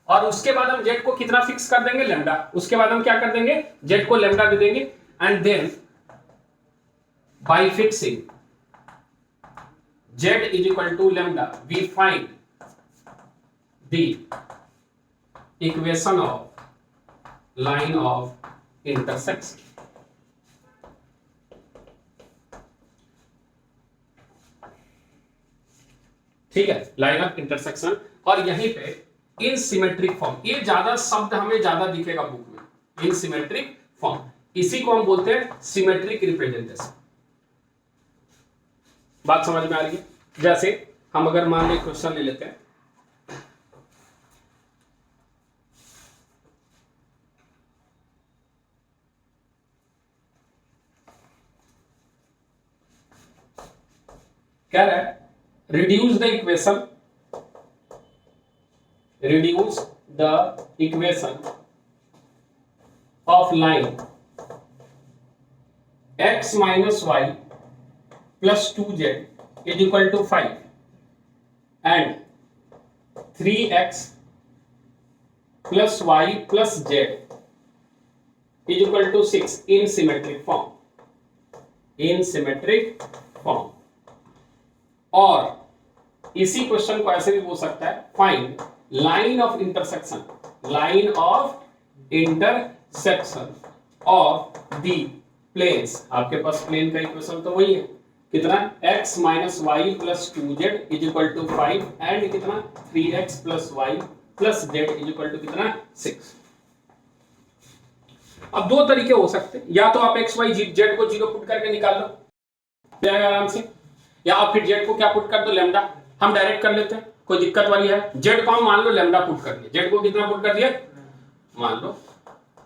S1: और उसके बाद हम z को कितना फिक्स कर देंगे? लैम्डा। उसके बाद हम क्या कर देंगे? z को लैम्डा दे देंगे, and then by fixing z is equal to lambda we find the equation of line of intersection। ठीक है, लाइन ऑफ इंटरसेक्शन। और यहीं पे इन सिमेट्रिक फॉर्म, ये ज्यादा शब्द हमें ज्यादा दिखेगा बुक में, इन सिमेट्रिक फॉर्म, इसी को हम बोलते हैं सिमेट्रिक रिप्रेजेंटेशन। बात समझ में आ रही है? जैसे हम अगर मान लो क्वेश्चन ले लेते हैं, क्या रहा है? reduce the equation of line x minus y plus 2z is equal to 5 and 3x plus y plus z is equal to 6 in symmetric form। और इसी क्वेश्चन को ऐसे भी बोल सकता है, find line of intersection of the planes. आपके पास प्लेन का इक्वेशन तो वही है, कितना? x minus Y plus 2z is equal to 5 and कितना? 3x plus y plus z is equal to कितना? 6। अब दो तरीके हो सकते हैं, या तो आप x y z को 0 पुट करके निकाल लो आराम से, या आप फिर z को क्या पुट कर दो? लैम्डा। हम डायरेक्ट कर लेते हैं, कोई दिक्कत वाली है? z को हम मान लो लैम्डा पुट कर दिया, z को कितना पुट कर दिया? मान लो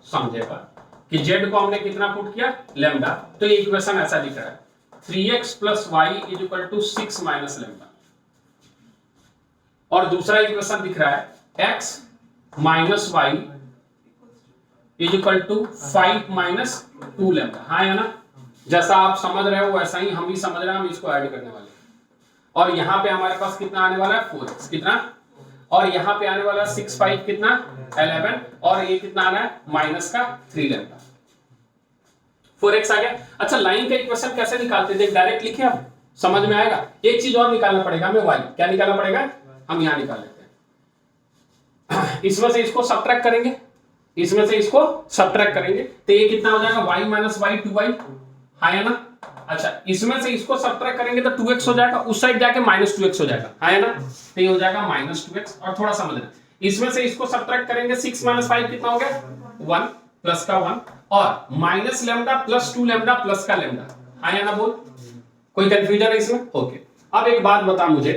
S1: समझेगा कि z को हमने कितना पुट किया? लैम्डा। तो ये इक्वेशन ऐसा दिख रहा है, 3x plus y is equal to 6 minus lambda. और दूसरा इक्वेशन दिख रहा है x minus y is equal to 5 minus 2 lambda. हाँ है ना? जैसा आप समझ रहे हो वैसा ही हम भी समझ रहे हैं, हम इसको ऐड करने वाले हैं। और यहाँ पे हमारे पास कितना आने वाला है? 4x कितना, और यहाँ पे आने वाला 6 5 कितना? 11, और ये कितना आना है? माइनस का 3 लैम्डा। 4x आ गया। अच्छा, लाइन का इक्वेशन कैसे निकालते हैं? देख डायरेक्ट लिखे हम, समझ में आएगा। एक चीज और निकालना पड़ेगा हमें, y। क्या निकालना पड़ेगा? हम यहाँ निकाल लेते हैं, इसमें से इसको सब्ट्रैक्ट करेंगे, इसमें से इसको सब्ट्रैक्ट करेंगे, तो ये कितना हो जाएगा? y माइनस वाई 2y, हाँ है ना? अच्छा इसमें से इसको सब्ट्रैक्ट करेंगे तो 2x हो जाएगा, उस साइड जाके -2x हो जाएगा, है ना, तो ये हो जाएगा -2x। और थोड़ा समझना, इसमें से इसको सब्ट्रैक्ट करेंगे 6 - 5 कितना हो गया 1 प्लस का 1 और minus lambda plus 2 lambda plus का लैम्डा, है ना बोल, कोई कंफ्यूजन है इसमें? ओके। अब एक बात बता मुझे,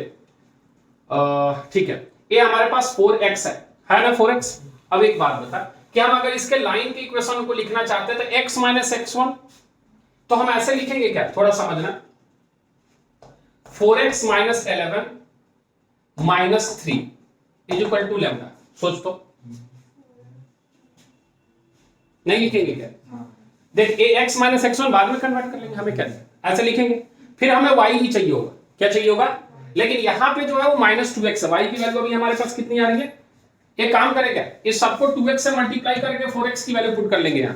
S1: ठीक है, ये हमारे पास 4x है ना 4x। अब एक बात बता कि हम अगर इसके लाइन के इक्वेशन को लिखना चाहते हैं तो x - x1, तो हम ऐसे लिखेंगे क्या, थोड़ा समझना, 4x - 11 - 3 = लैम्डा। सोच तो, नहीं लिखेंगे क्या? देख x - x1 बाद में कन्वर्ट कर लेंगे, हमें क्या ऐसे लिखेंगे, फिर हमें y ही चाहिए होगा, क्या चाहिए होगा, लेकिन यहां पे जो है वो -2x है, y की वैल्यू अभी हमारे पास कितनी आ रही है, एक काम करेगा इस सबको 2x से मल्टीप्लाई करके 4x की वैल्यू पुट कर लेंगे यहां।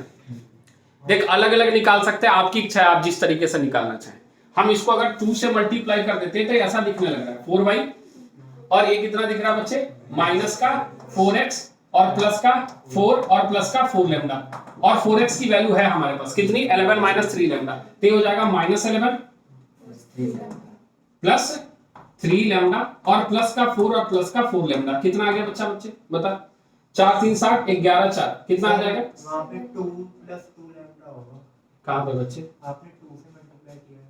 S1: देख अलग अलग निकाल सकते हैं, आपकी इच्छा है, आप जिस तरीके से निकालना चाहें। हम इसको अगर 2 से मल्टीप्लाई कर देते हैं तो ऐसा दिखने लग रहा है 4y, और ये कितना दिख रहा है बच्चे, माइनस का 4x और प्लस का 4 और प्लस का 4 लैम्डा, और 4x की वैल्यू है हमारे पास कितनी 11 - 3 लैम्डा, तो ये हो जाएगा -11 प्लस 3 लैम्डा और प्लस का 4 और प्लस का 4 लैम्डा, कितना आ गया बच्चा, बच्चे बता, 4 3 7 11 4 कितना आ जाएगा,
S2: वहां पे 2 + 2 लैम्डा होगा,
S1: कहां पे बच्चे,
S2: आपने 2 से मल्टीप्लाई किया है,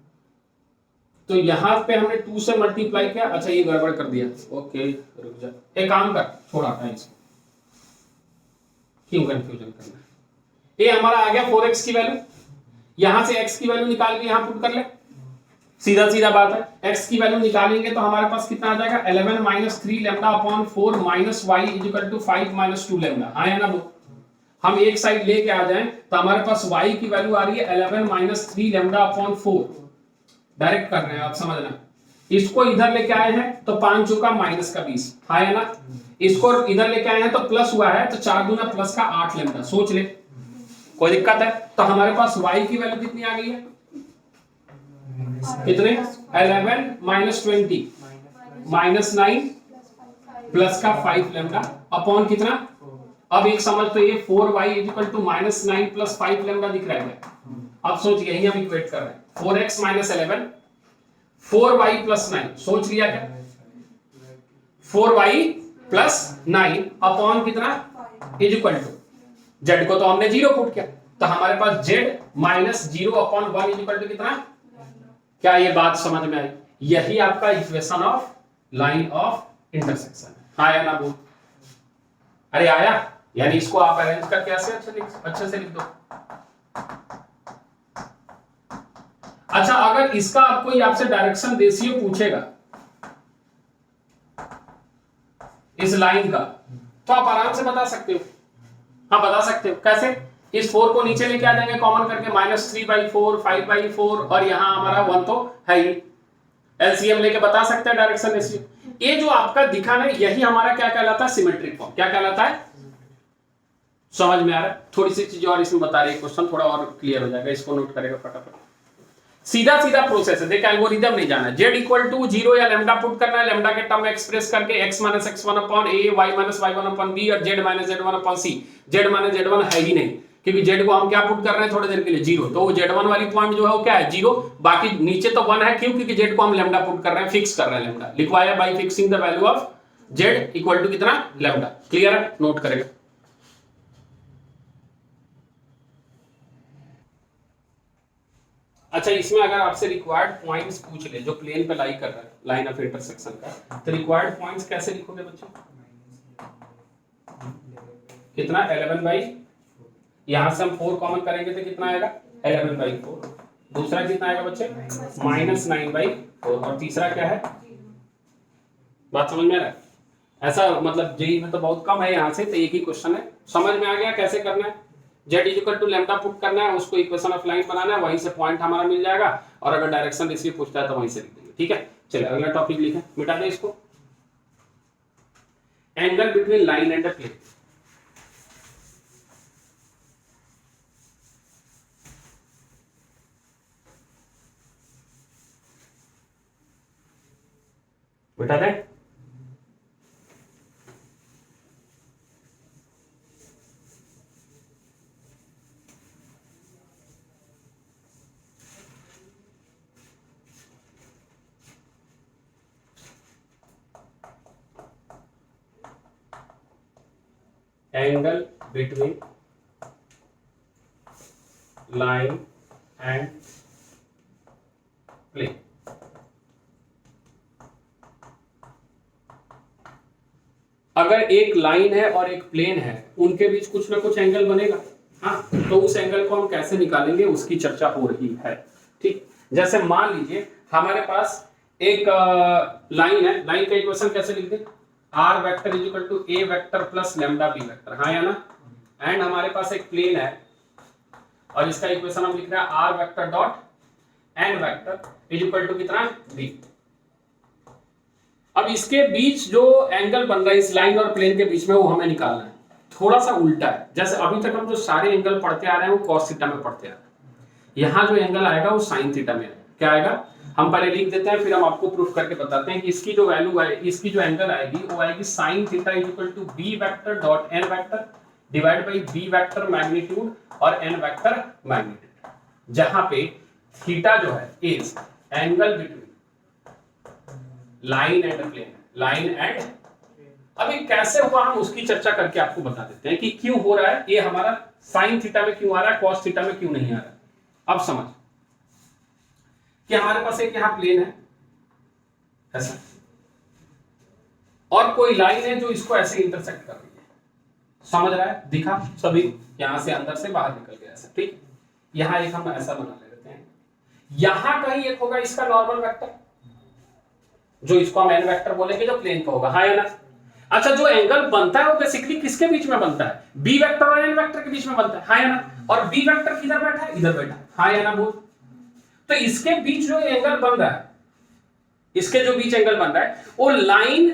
S1: तो यहां पे हमने 2 से मल्टीप्लाई किया, अच्छा ये गड़बड़ कर दिया, ओके रुक जा, एक काम कर छोड़ा था इसको, क्यों कंफ्यूजन करना, ये हमारा आ गया 4x की वैल्यू, यहां से x की वैल्यू निकाल के यहां पुट कर ले, सीधा सीधा बात है, x की वैल्यू निकालेंगे तो हमारे पास कितना आ जाएगा 11 - 3 lambda upon 4 minus y = 5 - 2 lambda, हाँ है ना वो, हम एक साइड लेके आ जाएं तो हमारे पास y की वैल्यू आ रही है 11 - 3 लैम्डा अपॉन 4, डायरेक्ट कर रहे हैं आप समझना, इसको इधर लेके आए हैं तो 5 चौका माइनस का 20, हाँ है ना, इसको इधर लेके आए हैं तो प्लस हुआ है तो 4 दूना प्लस का 8 लैम्डा, सोच ले कोई दिक्कत है, तो हमारे पास y की वैल्यू कितनी आ गई है, कितने 11 - 20 -9 प्लस का 5 लैम्डा अपॉन कितना, अब एक समझ तो ये 4y = -9 + 5 लैम्डा दिख रहा है, अब सोच यही हम इक्वेट कर रहे हैं, 4x - 11 4y + 9, सोच लिया क्या, 4y + 9 अपॉन कितना = z को तो हमने 0 पुट किया, तो हमारे पास z - 0 अपॉन 1 = कितना, क्या ये बात समझ में आई, यही आपका equation of line of intersection है, हाँ या ना बोल, अरे आया, यानी इसको आप अरेंज करके ऐसे अच्छे से लिख दो। अच्छा अगर इसका कोई आपसे डायरेक्शन रेशियो पूछेगा इस लाइन का, तो आप आराम से बता सकते हो, हाँ बता सकते हो, कैसे, इस 4 को नीचे लेके आ जाएंगे कॉमन करके, -3/4 5/4 और यहां हमारा 1 तो है ही, एलसीएम लेके बता सकते हैं डायरेक्शन रेशियो, ये जो आपका दिखा ना यही हमारा क्या कहलाता है, सिमेट्रिक फॉर्म, क्या कहलाता है, समझ में आ रहा है, थोड़ी सी चीज और इसमें बता रहे हैं, क्वेश्चन थोड़ा और क्लियर हो जाएगा, इसको नोट करेगा फटाफट, सीधा सीधा प्रोसेस है, देखिए एल्गोरिथम नहीं जाना है, z = 0 या लैम्डा पुट करना है, लैम्डा के टर्म में एक्सप्रेस करके x - x1 upon a y - y1 upon b और z - z1 upon c, z - z1 है ही नहीं क्योंकि z को हम क्या पुट कर रहे हैं थोड़ी देर के लिए 0, तो वो z1 वाली पॉइंट जो है वो क्या है 0, बाकी नीचे तो 1 है, क्यों, क्योंकि z को हम लैम्डा पुट कर रहे हैं, फिक्स कर रहे हैं, लैम्डा लिखवाया bye fixing the value of z = कितना लैम्डा, क्लियर है, नोट करेगा। अच्छा इसमें अगर आपसे रिक्वायर्ड पॉइंट्स पूछ ले जो प्लेन पे लाई कर रहा है लाइन ऑफ इंटरसेक्शन का, तो रिक्वायर्ड पॉइंट्स कैसे लिखोगे बच्चों, कितना 11/, यहां से हम 4 कॉमन करेंगे तो कितना आएगा 11/4, दूसरा कितना आएगा बच्चे -9/4, और तीसरा क्या है, बात समझ में आ रहा है, ऐसा मतलब जेई में तो बहुत कम है, यहां से तो एक ही क्वेश्चन है, समझ में आ गया कैसे करना है, z = लैम्डा पुट करना है, उसको इक्वेशन ऑफ लाइन बनाना है, वहीं से पॉइंट हमारा मिल जाएगा, और अगर डायरेक्शन रेशियो पूछता है तो वहीं से लिख देंगे, ठीक है, चलिए अगला टॉपिक लिखें, मिटा दें इसको, angle between line and plane, मिटा दें, angle between line and plane. अगर एक लाइन है और एक प्लेन है, उनके बीच कुछ ना कुछ एंगल बनेगा। हाँ, तो उस एंगल को हम कैसे निकालेंगे उसकी चर्चा हो रही है। ठीक, जैसे मान लीजिए हमारे पास एक लाइन है, लाइन का इक्वेशन कैसे लिख दें, r vector is equal to a vector plus lambda b vector, हाँ या ना। एंड हमारे पास एक प्लेन है और इसका इक्वेशन हम लिख रहे हैं r vector dot N vector is equal to कितना, बी। अब इसके बीच जो एंगल बन रहा है इस लाइन और प्लेन के बीच में, वो हमें निकालना है। थोड़ा सा उल्टा है, जैसे अभी तक हम जो सारे एंगल पढ़ते आ रहे हैं वो कॉस थीटा में पढ़ते आ रहे हैं। यहाँ जो एंगल आएगा वो साइन थीटा में आएगा। क्या आएगा, हम पहले लिख देते हैं, फिर हम आपको प्रूफ करके बताते हैं कि इसकी जो वैल्यू है, इसकी जो एंगल आएगी वो आएगी sine theta is equal to b vector dot N vector divide by b vector magnitude और एन वेक्टर मैग्नीट्यूड, जहां पे थीटा जो है is angle between line and plane, line and. अभी कैसे हुआ हम उसकी चर्चा करके आपको बता देते हैं कि क्यों हो रहा है ये हमारा साइन थीटा में क्यों आ रहा है, कॉस थीटा में क्यों नहीं आ रहा है। अब समझ कि हमारे पास एक यहां प्लेन है ऐसा, और कोई लाइन है जो इसको ऐसे इंटरसेक्ट कर रही है। समझ रहा है, दिखा सभी, यहां से अंदर से बाहर निकल गया ऐसा। ठीक, यहां एक हम ऐसा बना लेते हैं, यहां कहीं एक होगा इसका नॉर्मल वेक्टर, जो इसको हम एन वेक्टर बोलेंगे, जो प्लेन का होगा, हाँ या ना। अच्छा, जो एंगल बनता है वो बेसिकली किसके बीच में बनता है, बी वेक्टर और एन वेक्टर के बीच में बनता है, हाँ या ना। और बी वेक्टर किधर बैठा है, इधर बैठा है, हाँ या ना बोल। तो इसके बीच जो एंगल बन रहा है, इसके जो बीच एंगल बन रहा है वो लाइन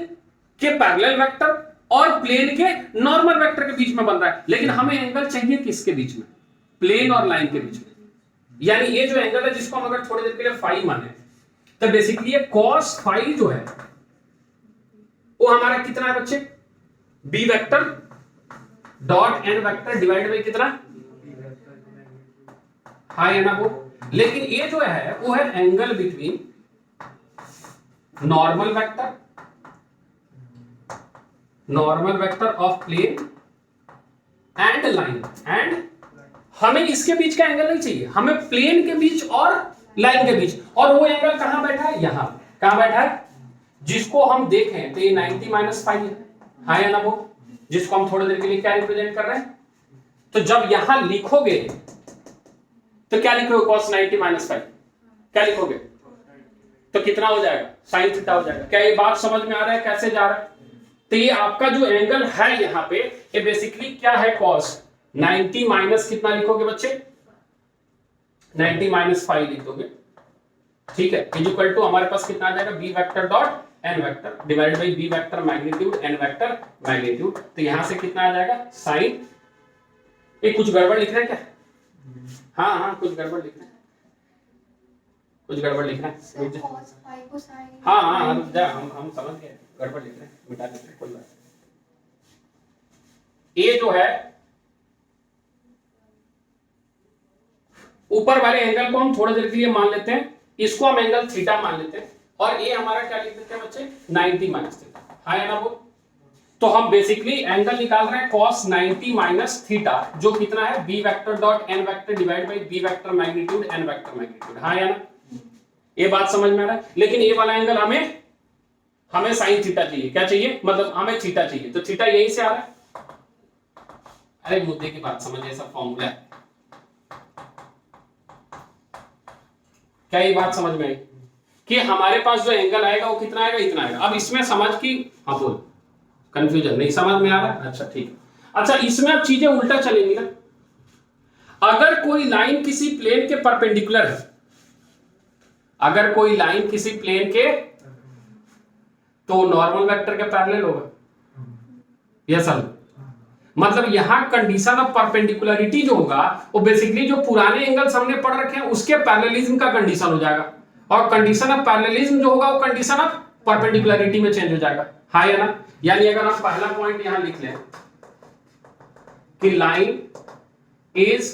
S1: के पैरेलल वेक्टर और प्लेन के नॉर्मल वेक्टर के बीच में बन रहा है। लेकिन हमें एंगल चाहिए किसके बीच में, प्लेन और लाइन के बीच में। यानी ये जो एंगल है जिसको हम अगर थोड़ी देर के लिए फाई माने, तो बेसिकली ये कॉस फाई जो है वो हमारा कितना है बच्चे, b vector dot N vector divide by कितना, हाँ या ना वो। लेकिन ये जो है वो है angle between normal vector of plane and line. And हमें इसके बीच का एंगल नहीं चाहिए, हमें प्लेन के बीच और लाइन के बीच। और वो एंगल कहां बैठा है, यहां। कहां बैठा है, जिसको हम देखें तो ये 90 माइनस फाइव है, हाँ या ना वो, जिसको हम थोड़ी देर के लिए क्या रिप्रेजेंट कर रहे हैं। तो जब यहां लिखोगे तो क्या लिखोगे, cos 90 माइनस फाइव, क्या लिखोगे, तो कितना हो जाएगा, साइन थीटा हो जाएगा। क्या ये बात समझ में आ रहा है कैसे जा रहा है। तो ये आपका जो एंगल है यहाँ पे, ये बेसिकली क्या है, cos 90 माइनस कितना लिखोगे बच्चे, 90 माइनस 5 लिख दोगे। ठीक है, इज इक्वल टू हमारे पास कितना आ जाएगा, b vector dot N vector divide by b vector magnitude n vector magnitude. तो यहां से कितना आ जाएगा, साइन, ये कुछ गड़बड़ लिख रहे हैं क्या, हाँ हाँ कुछ गड़बड़ लिख रहे हैं, कुछ गड़बड़ लिख रहे हैं, हाँ हाँ रुक जा, हम समझ गए, गड़बड़ लिख रहे हैं, मिटा देते हैं, कोई बात नहीं। ये जो है ऊपर वाले एंगल को हम थोड़ी देर के लिए मान लेते हैं, इसको हम एंगल थीटा मान लेते हैं, और ये हमारा क्या लिख देते हैं बच्चे, 90 माइनस थीटा, हाँ या ना वो। तो हम बेसिकली एंगल निकाल रहे हैं cos 90 माइनस थीटा, जो कितना है, b vector dot N vector divide by b vector magnitude n vector magnitude, हाँ या ना। ये बात समझ में आ रहा है। लेकिन ये वाला एंगल हमें साइन थीटा चाहिए, क्या चाहिए, मतलब हमें थीटा चाहिए, तो थीटा यहीं से आ रहा है। अरे मुद्दे की बात समझिए, सब फॉर्मूला है, क्या ये बात समझ में आई कि हमारे पास जो एंगल आएगा वो कितना आएगा, इतना आएगा। अब इसमें समझ की, हाँ बोल, कंफ्यूजन नहीं, समझ में आ रहा है, अच्छा ठीक है। अच्छा, इसमें अब चीजें उल्टा चलेंगी ना। अगर कोई लाइन किसी प्लेन के परपेंडिकुलर है, अगर कोई लाइन किसी प्लेन के, तो नॉर्मल वेक्टर के पैरेलल होगा, यस सर। मतलब यहां कंडीशन ऑफ परपेंडिकुलरिटी जो होगा वो बेसिकली जो पुराने एंगल्स हमने पढ़ रखे हैं उसके पैरेललिज्म का कंडीशन हो जाएगा, और कंडीशन ऑफ पैरेललिज्म जो होगा वो कंडीशन ऑफ परपेंडिकुलरिटी में चेंज हो जाएगा, हाँ या ना। यानी अगर हम पहला पॉइंट यहां लिख लें कि line is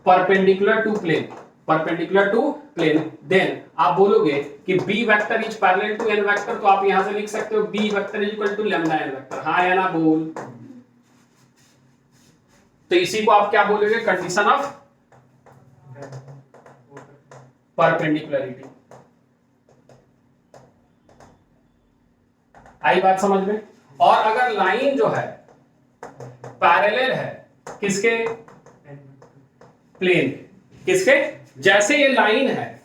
S1: perpendicular to plane, perpendicular to plane, then आप बोलोगे कि B vector is parallel to N vector, तो आप यहां से लिख सकते हो B vector is equal to lambda N vector, हाँ या ना बोल। तो इसी को आप क्या बोलोगे, कंडीशन ऑफ परपेंडिकुलरिटी। आई बात समझ में। और अगर लाइन जो है पैरेलल है किसके, प्लेन, किसके, जैसे ये लाइन है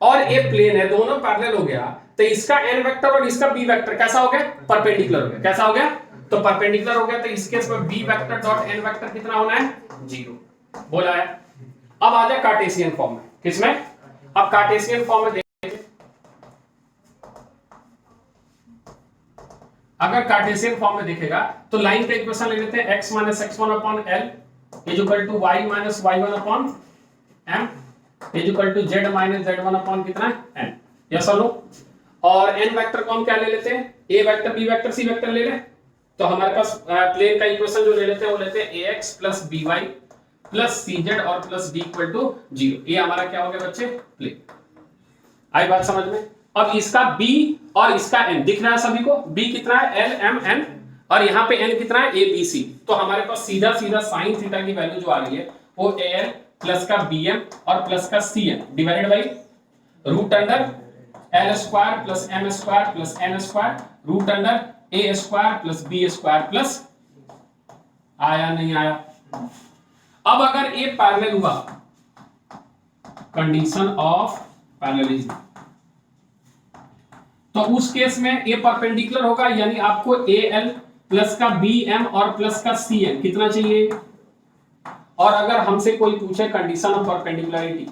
S1: और ये प्लेन है, दोनों पैरेलल हो गया, तो इसका एन वेक्टर और इसका बी वेक्टर कैसा हो गया, परपेंडिकुलर हो गया। कैसा हो गया, तो परपेंडिकुलर हो गया, तो इस केस में B vector dot N vector कितना होना है, 0 बोला है। अब आ जाए कार्टेशियन फॉर्म में, किसमें, अब कार्टेशियन फॉर्म में देखिए, अगर कार्टेशियन फॉर्म में देखेगा तो लाइन का इक्वेशन ले लेते हैं, x minus x1 upon l is equal to y minus y1 upon m is equal to z minus z1 upon कितना है n। यस और नो। और n वेक्टर को हम क्या ले लेते हैं, a vector b vector c vector ले लें, तो हमारे पास प्लेन का इक्वेशन जो ले लेते हैं वो लेते हैं ax plus by plus cz और प्लस d इक्वल टू 0। ये हमारा क्या हो गया बच्चे, प्लेन। आई बात समझ में। अब इसका b और इसका n दिख रहा है सभी को, b कितना है l m n और यहाँ पे n कितना है a b c, तो हमारे पास सीधा सीधा साइन थीटा की वैल्यू जो आ रही है वो al प्लस का bm और प्लस का cn divided by root under l square plus m square plus n square root under a square plus b square plus, आया नहीं आया। अब अगर a पैरेलल हुआ, कंडीशन ऑफ पैरेललिज्म, तो उस केस में ए परपेंडिकुलर होगा, यानी आपको AL प्लस का BM और प्लस का CN कितना चाहिए। और अगर हमसे कोई पूछे condition of perpendicularity,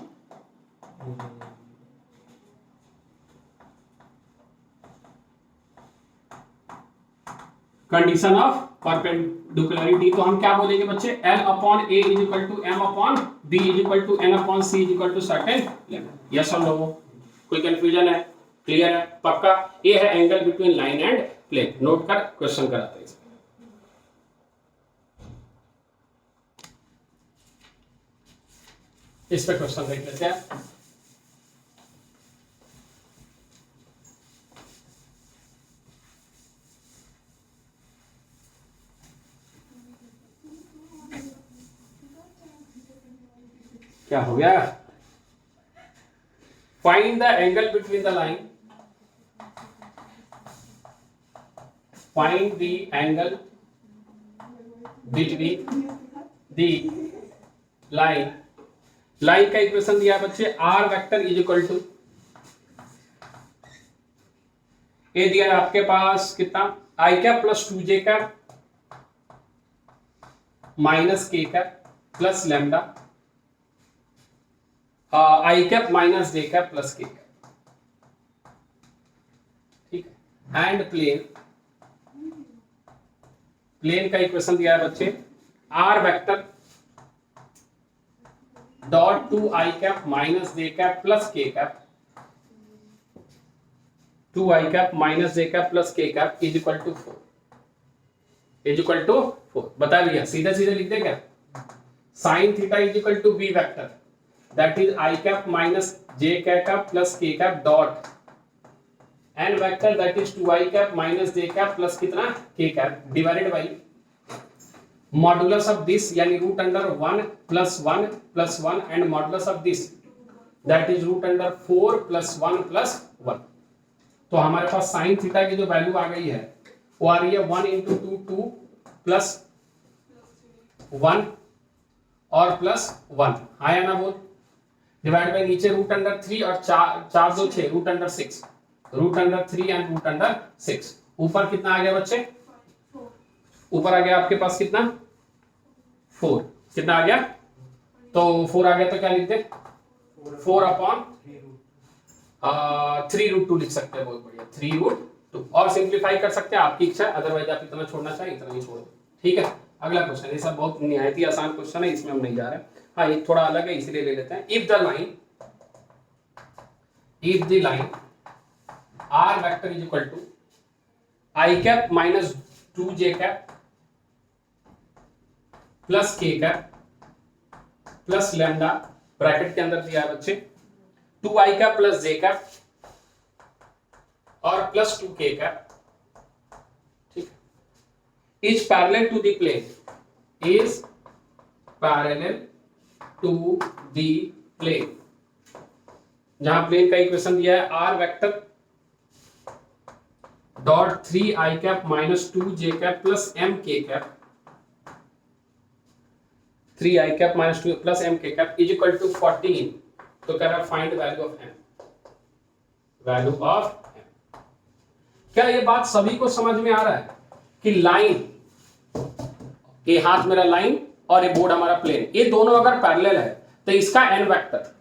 S1: condition of perpendicularity, तो हम क्या बोलेंगे बच्चे, L upon A is equal to M upon B is equal to N upon C is equal to certain. Yes और नो, कोई कंफ्यूजन है, क्लियर है, पक्का। ये है angle between line and plane, note कर, क्वेश्चन कराते हैं। इस पे क्वेश्चन देख लेते हैं। क्या हो गया, find the angle between the line, find the angle between the line, line का इक्वेशन दिया है बच्चे, r vector is equal to, ये दिया है आपके पास कितना, i cap plus 2j cap minus k cap plus lambda, i cap minus j cap plus k cap, ठीक है। एंड प्लेन, प्लेन का इक्वेशन दिया है बच्चे, r vector dot 2i cap minus j cap plus k cap, 2i cap minus j cap plus k cap is equal to 4, is equal to 4। बता दिया, सीधा सीधा लिख दे क्या, sine theta is equal to b vector that is I cap minus j cap plus k cap dot n vector that is 2i cap minus j cap plus कितना k cap divided by modulus of this यानी root under 1 plus 1 plus 1 and modulus of this that is root under 4 plus 1 plus 1। तो हमारे पास sin theta की जो value आ गई है वो आ रही है 1 into 2 2 plus 1 और प्लस 1, आया ना बोल, डिवाइड बाय नीचे रूट अंडर 3 और 4 2 6 root under 6, root under 3 and root under 6। ऊपर कितना आ गया बच्चे, ऊपर आ गया आपके पास कितना 4, कितना आ गया, तो 4 आ गया तो क्या लिख दे 4 अपॉन 3 रूट 2 लिख सकते हैं, बहुत बढ़िया 3 रूट 2, और सिंप्लीफाई कर सकते हैं, आपकी इच्छा है, अदरवाइज आप इतना छोड़ना चाहें इतना ही छोड़ दो, ठीक है। अगला क्वेश्चन, ये सब बहुत निहायत ही आसान क्वेश्चन है, इसमें हम नहीं जा रहे हैं, हाँ ये थोड़ा अलग है इसलिए ले लेते हैं। If the line r vector is equal to i cap minus 2j cap plus k cap plus lambda, bracket के अंदर दिया है बच्चे 2i cap plus j cap और प्लस 2k कैप, ठीक है, is parallel to the plane, is parallel to the plane, जहां plane का इक्वेशन दिया है R vector dot 3i cap minus 2j cap plus mk cap, 3i cap minus 2 plus mk cap is equal to 14। तो कह रहा है find value of m, value of m। क्या ये बात सभी को समझ में आ रहा है कि लाइन, ये हाथ मेरा लाइन और ये बोर्ड हमारा प्लेन, ये दोनों अगर पैरेलल है तो इसका n वेक्टर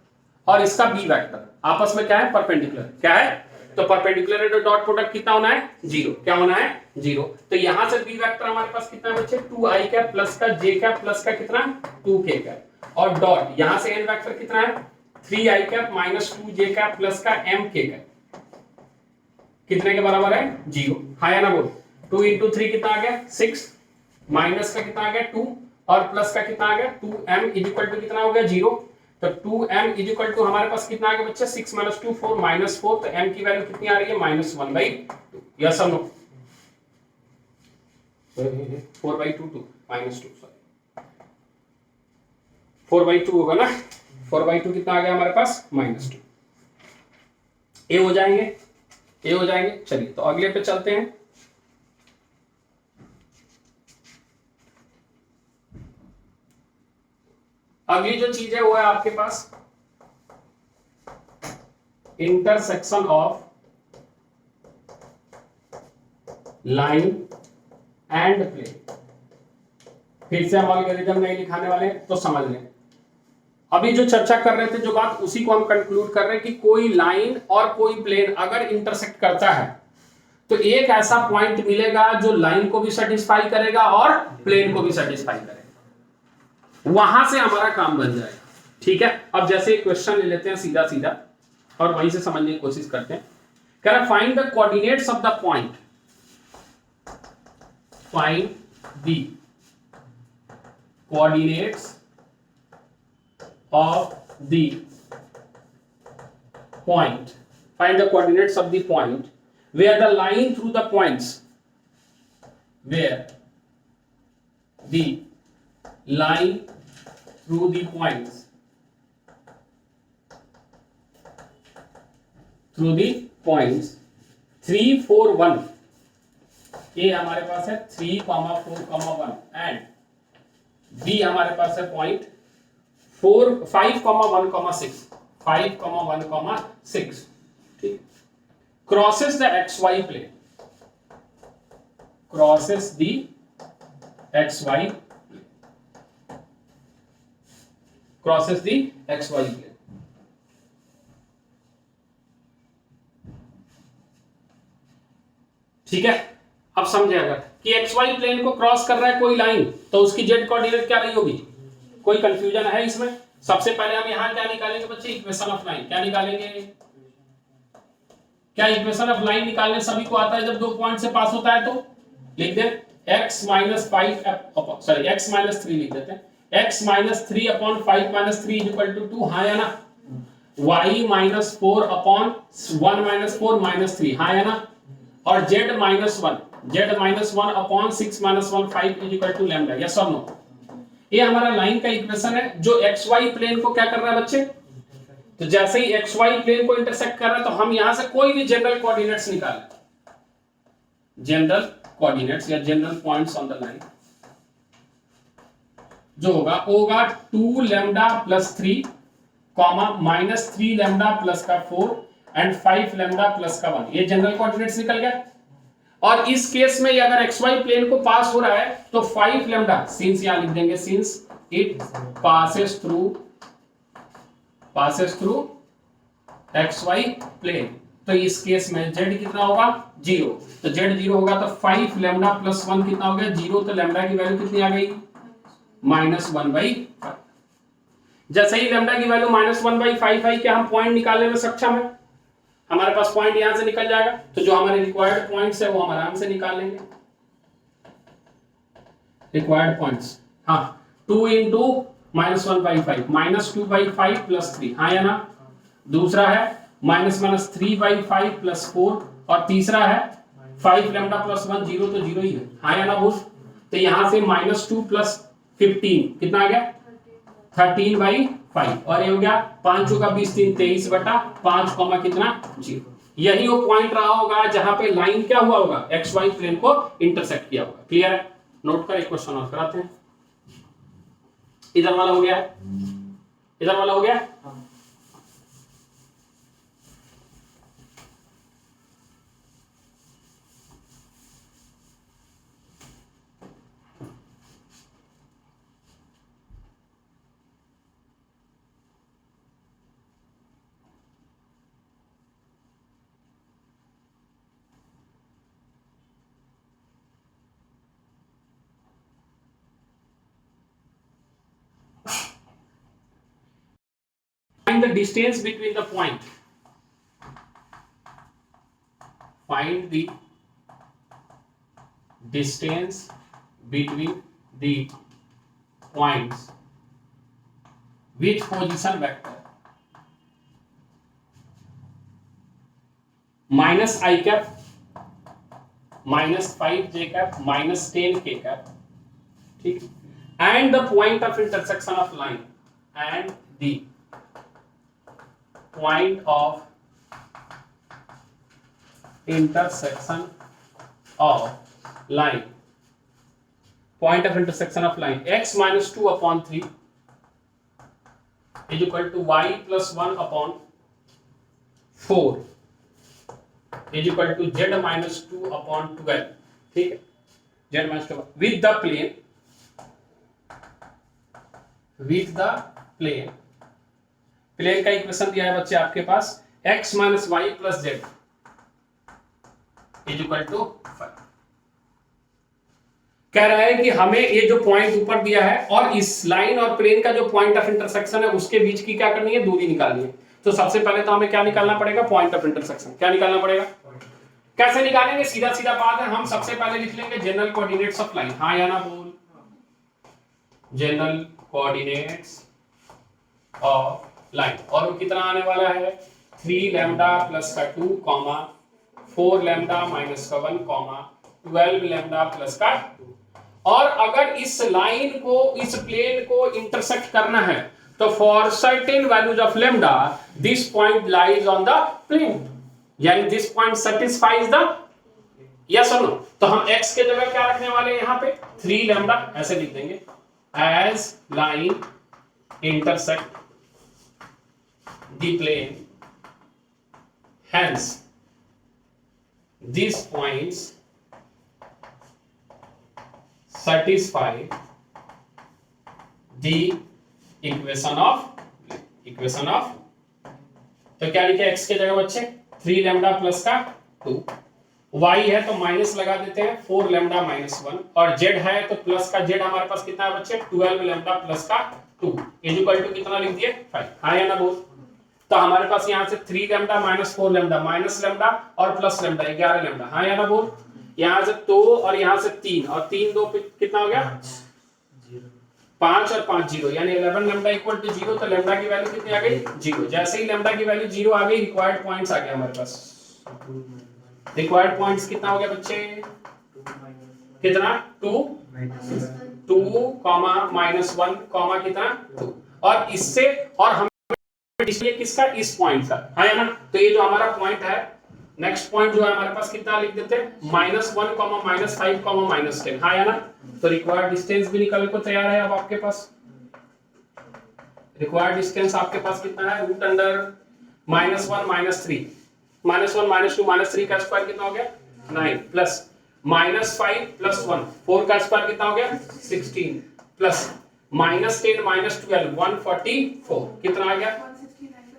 S1: और इसका b वेक्टर आपस में क्या है, परपेंडिकुलर। क्या है, तो परपेंडिकुलर है तो डॉट प्रोडक्ट कितना होना है, 0। क्या होना है, 0। तो यहां से b वेक्टर हमारे पास कितना है बच्चे, 2i कैप प्लस का j कैप प्लस का कितना 2k कैप, और डॉट यहां से n वेक्टर कितना है 3i cap minus 2j cap plus का mk कैप, कितने के बराबर है, 0। हाँ या ना बोल, 2 इंटू 3 कितना आ गया 6, माइनस का कितना आ गया 2 और प्लस का कितना आ गया 2m इज इक्वल टू कितना हो गया 0। तो 2m इज इक्वल टू हमारे पास कितना आ गया बच्चा, 6 माइनस 2 4 माइनस 4, तो m की वैल्यू कितनी आ रही है, -1/2। यस और नो, 4/2 2 माइनस 2 सॉरी 4/2 होगा ना, 4/2 कितना आ गया हमारे पास, -2। ए हो जाएंगे, ए हो जाएंगे। चलिए तो अगले पे चलते हैं। अगली जो चीज है वो है आपके पास intersection of line and plane. फिर से हम एल्गोरिथम नहीं लिखाने वाले तो समझ लें। अभी जो चर्चा कर रहे थे जो बात, उसी को हम कंक्लूड कर रहे हैं कि कोई लाइन और कोई प्लेन अगर इंटरसेक्ट करता है तो एक ऐसा पॉइंट मिलेगा जो लाइन को भी सेटिस्फाई करेगा और प्लेन को भी सेटिस्फाई करेगा, वहां से हमारा काम बन जाएगा। ठीक है, अब जैसे क्वेश्चन ले लेते हैं सीधा सीधा और वहीं से समझने की कोशिश करते हैं। कह रहा find the coordinates of the point, find the coordinates of the point, find the coordinates of the point where the line through the points, where the line through the points, through the points 3 4 1, ये हमारे पास है 3, 4, 1 and B हमारे पास है point 4 5, 1, 6, 5, 1, 6, ठीक, crosses the xy plane, crosses the xy, crosses the xy plane। ठीक है, अब समझे अगर कि xy प्लेन को क्रॉस कर रहा है कोई लाइन तो उसकी z कोऑर्डिनेट क्या रही होगी, कोई कंफ्यूजन है इसमें? सबसे पहले हम यहां क्या निकालेंगे बच्चे, इक्वेशन ऑफ लाइन। क्या निकालेंगे, क्या इक्वेशन ऑफ लाइन निकालने सभी को आता है जब दो पॉइंट से पास होता है? तो लिख दे x minus 5 sorry x minus 3 लिख देते हैं, x minus 3 upon 5 minus 3 is equal to 2, हाँ या ना? y minus 4 upon 1 minus 4 minus 3, हाँ या ना? और z minus 1 upon 6 minus 1 5 is equal to lambda, yes और नो? ये हमारा लाइन का इक्वेशन है जो xy प्लेन को क्या कर रहा है बच्चे, तो जैसे ही xy प्लेन को इंटरसेक्ट कर रहा है तो हम यहां से कोई भी जनरल कोऑर्डिनेट्स निकालें, जनरल कोऑर्डिनेट्स या general points on the line, जो होगा 2 lambda plus 3 comma minus 3 lambda plus का 4 एंड 5 लैम्डा प्लस का 1, ये जनरल कोऑर्डिनेट्स निकल गया। और इस केस में अगर xy प्लेन को पास हो रहा है तो 5 लैम्डा, सिंस यहां लिख देंगे since it passes through xy plane, तो इस केस में z कितना होगा 0, तो z 0 होगा तो 5 लैम्डा प्लस 1 कितना हो गया 0, तो लैम्डा की वैल्यू कितनी आ गई -1/5। जैसे ही लैम्डा की वैल्यू -1/5 आई क्या हम पॉइंट निकालने में सक्षम है? हमारे पास पॉइंट यहां से निकल जाएगा, तो जो हमारे रिक्वायर्ड पॉइंट्स है वो हम आराम से निकाल लेंगे। रिक्वायर्ड पॉइंट्स, हाँ 2 इंटू -1/5 -2/5 प्लस 3, हाँ या ना? दूसरा है -3/5 प्लस 4 और तीसरा है 5 लैम्डा प्लस 1 0, तो 0 ही है, हाँ या ना बोल? तो यहां से -2 प्लस 15 कितना आ गया 13/5 और ये हो गया 5 चौका 20 3 23/5 कॉमा कितना 0। यही वो पॉइंट रहा होगा जहां पे लाइन क्या हुआ होगा एक्स वाई प्लेन को इंटरसेक्ट किया होगा। क्लियर है? नोट कर, एक क्वेश्चन और कराते हैं। इधर वाला हो गया, इधर वाला हो गया। Find the distance between the point. Find the distance between the points with position vector minus I cap, minus 5j cap, minus 10k cap, ठीक, and the point of intersection of line, and the point of intersection of line, point of intersection of line x minus 2 upon 3 is equal to y plus 1 upon 4 is equal to z minus 2 upon 12, ठीक है, z minus 2 with the plane, with the plane, plane का equation दिया है बच्चे आपके पास x minus Y plus Z is equal to 5। कह रहा है कि हमें ये जो पॉइंट ऊपर दिया है और इस लाइन और प्लेन का जो पॉइंट ऑफ इंटरसेक्शन है उसके बीच की क्या करनी है, दूरी निकालनी है। तो सबसे पहले तो हमें क्या निकालना पड़ेगा, पॉइंट ऑफ इंटरसेक्शन। क्या निकालना पड़ेगा, कैसे निकालेंगे, सीधा सीधा बात है, हम सबसे पहले लिख लेंगे जनरल कोऑर्डिनेट्स ऑफ लाइन। हाँ या ना बोल, जनरल कोऑर्डिनेट्स ऑफ लाइन, और वो कितना आने वाला है 3 लैम्डा प्लस का 2 कॉमा 4 लैम्डा माइनस का 1 कॉमा 12 लैम्डा प्लस का 2। और अगर इस लाइन को, इस प्लेन को इंटरसेक्ट करना है तो for certain values of lambda this point lies on the plane, यानी this point satisfies the, yes और नो। तो हम x के जगह क्या रखने वाले हैं यहाँ पे 3 लैम्डा, ऐसे लिख देंगे as line intersect the plane, hence these points satisfy the equation of तो क्या लिखे x के जगह बच्चे 3 लैम्डा प्लस का 2, y है तो माइनस लगा देते हैं 4 लैम्डा माइनस 1, और z है तो प्लस का z हमारे पास कितना है बच्चे 12 लैम्डा प्लस का 2 इज इक्वल टू कितना लिख दिए 5। हाँ या ना बोल। तो हमारे पास यहाँ से 3 lambda minus 4 lambda minus lambda और प्लस लैम्डा 11 लैम्डा। हाँ या ना बोल। यहाँ से 2 और यहाँ से 3 और 3 2 कितना हो गया 5 और 5 0, यानी 11 लैम्डा इक्वल टू 0। तो लैम्डा की वैल्यू कितनी आ गई 0। जैसे ही लैम्डा की वैल्यू 0 आ गई रिक्वायर्ड पॉइंट्स आ गया हमारे पास। रिक्वायर्ड पॉइंट्स कितना हो गया बच्चे, कितना 2 कॉमा माइनस 1 कॉमा कितना 2, और इससे और हम इसलिए किसका, इस पॉइंट का। हाँ या ना। तो ये जो हमारा पॉइंट है, नेक्स्ट पॉइंट जो है हमारे पास कितना लिख देते हैं -1 -5 -10। हाँ या ना। तो रिक्वायर्ड डिस्टेंस भी निकल को तैयार है अब आपके पास। रिक्वायर्ड डिस्टेंस आपके पास कितना है रूट अंडर -1 -3 -1 -2 -3 का स्क्वायर कितना हो गया 9 प्लस -5 + 1 4 का स्क्वायर कितना हो गया 16 प्लस -10 -12 144 कितना आ गया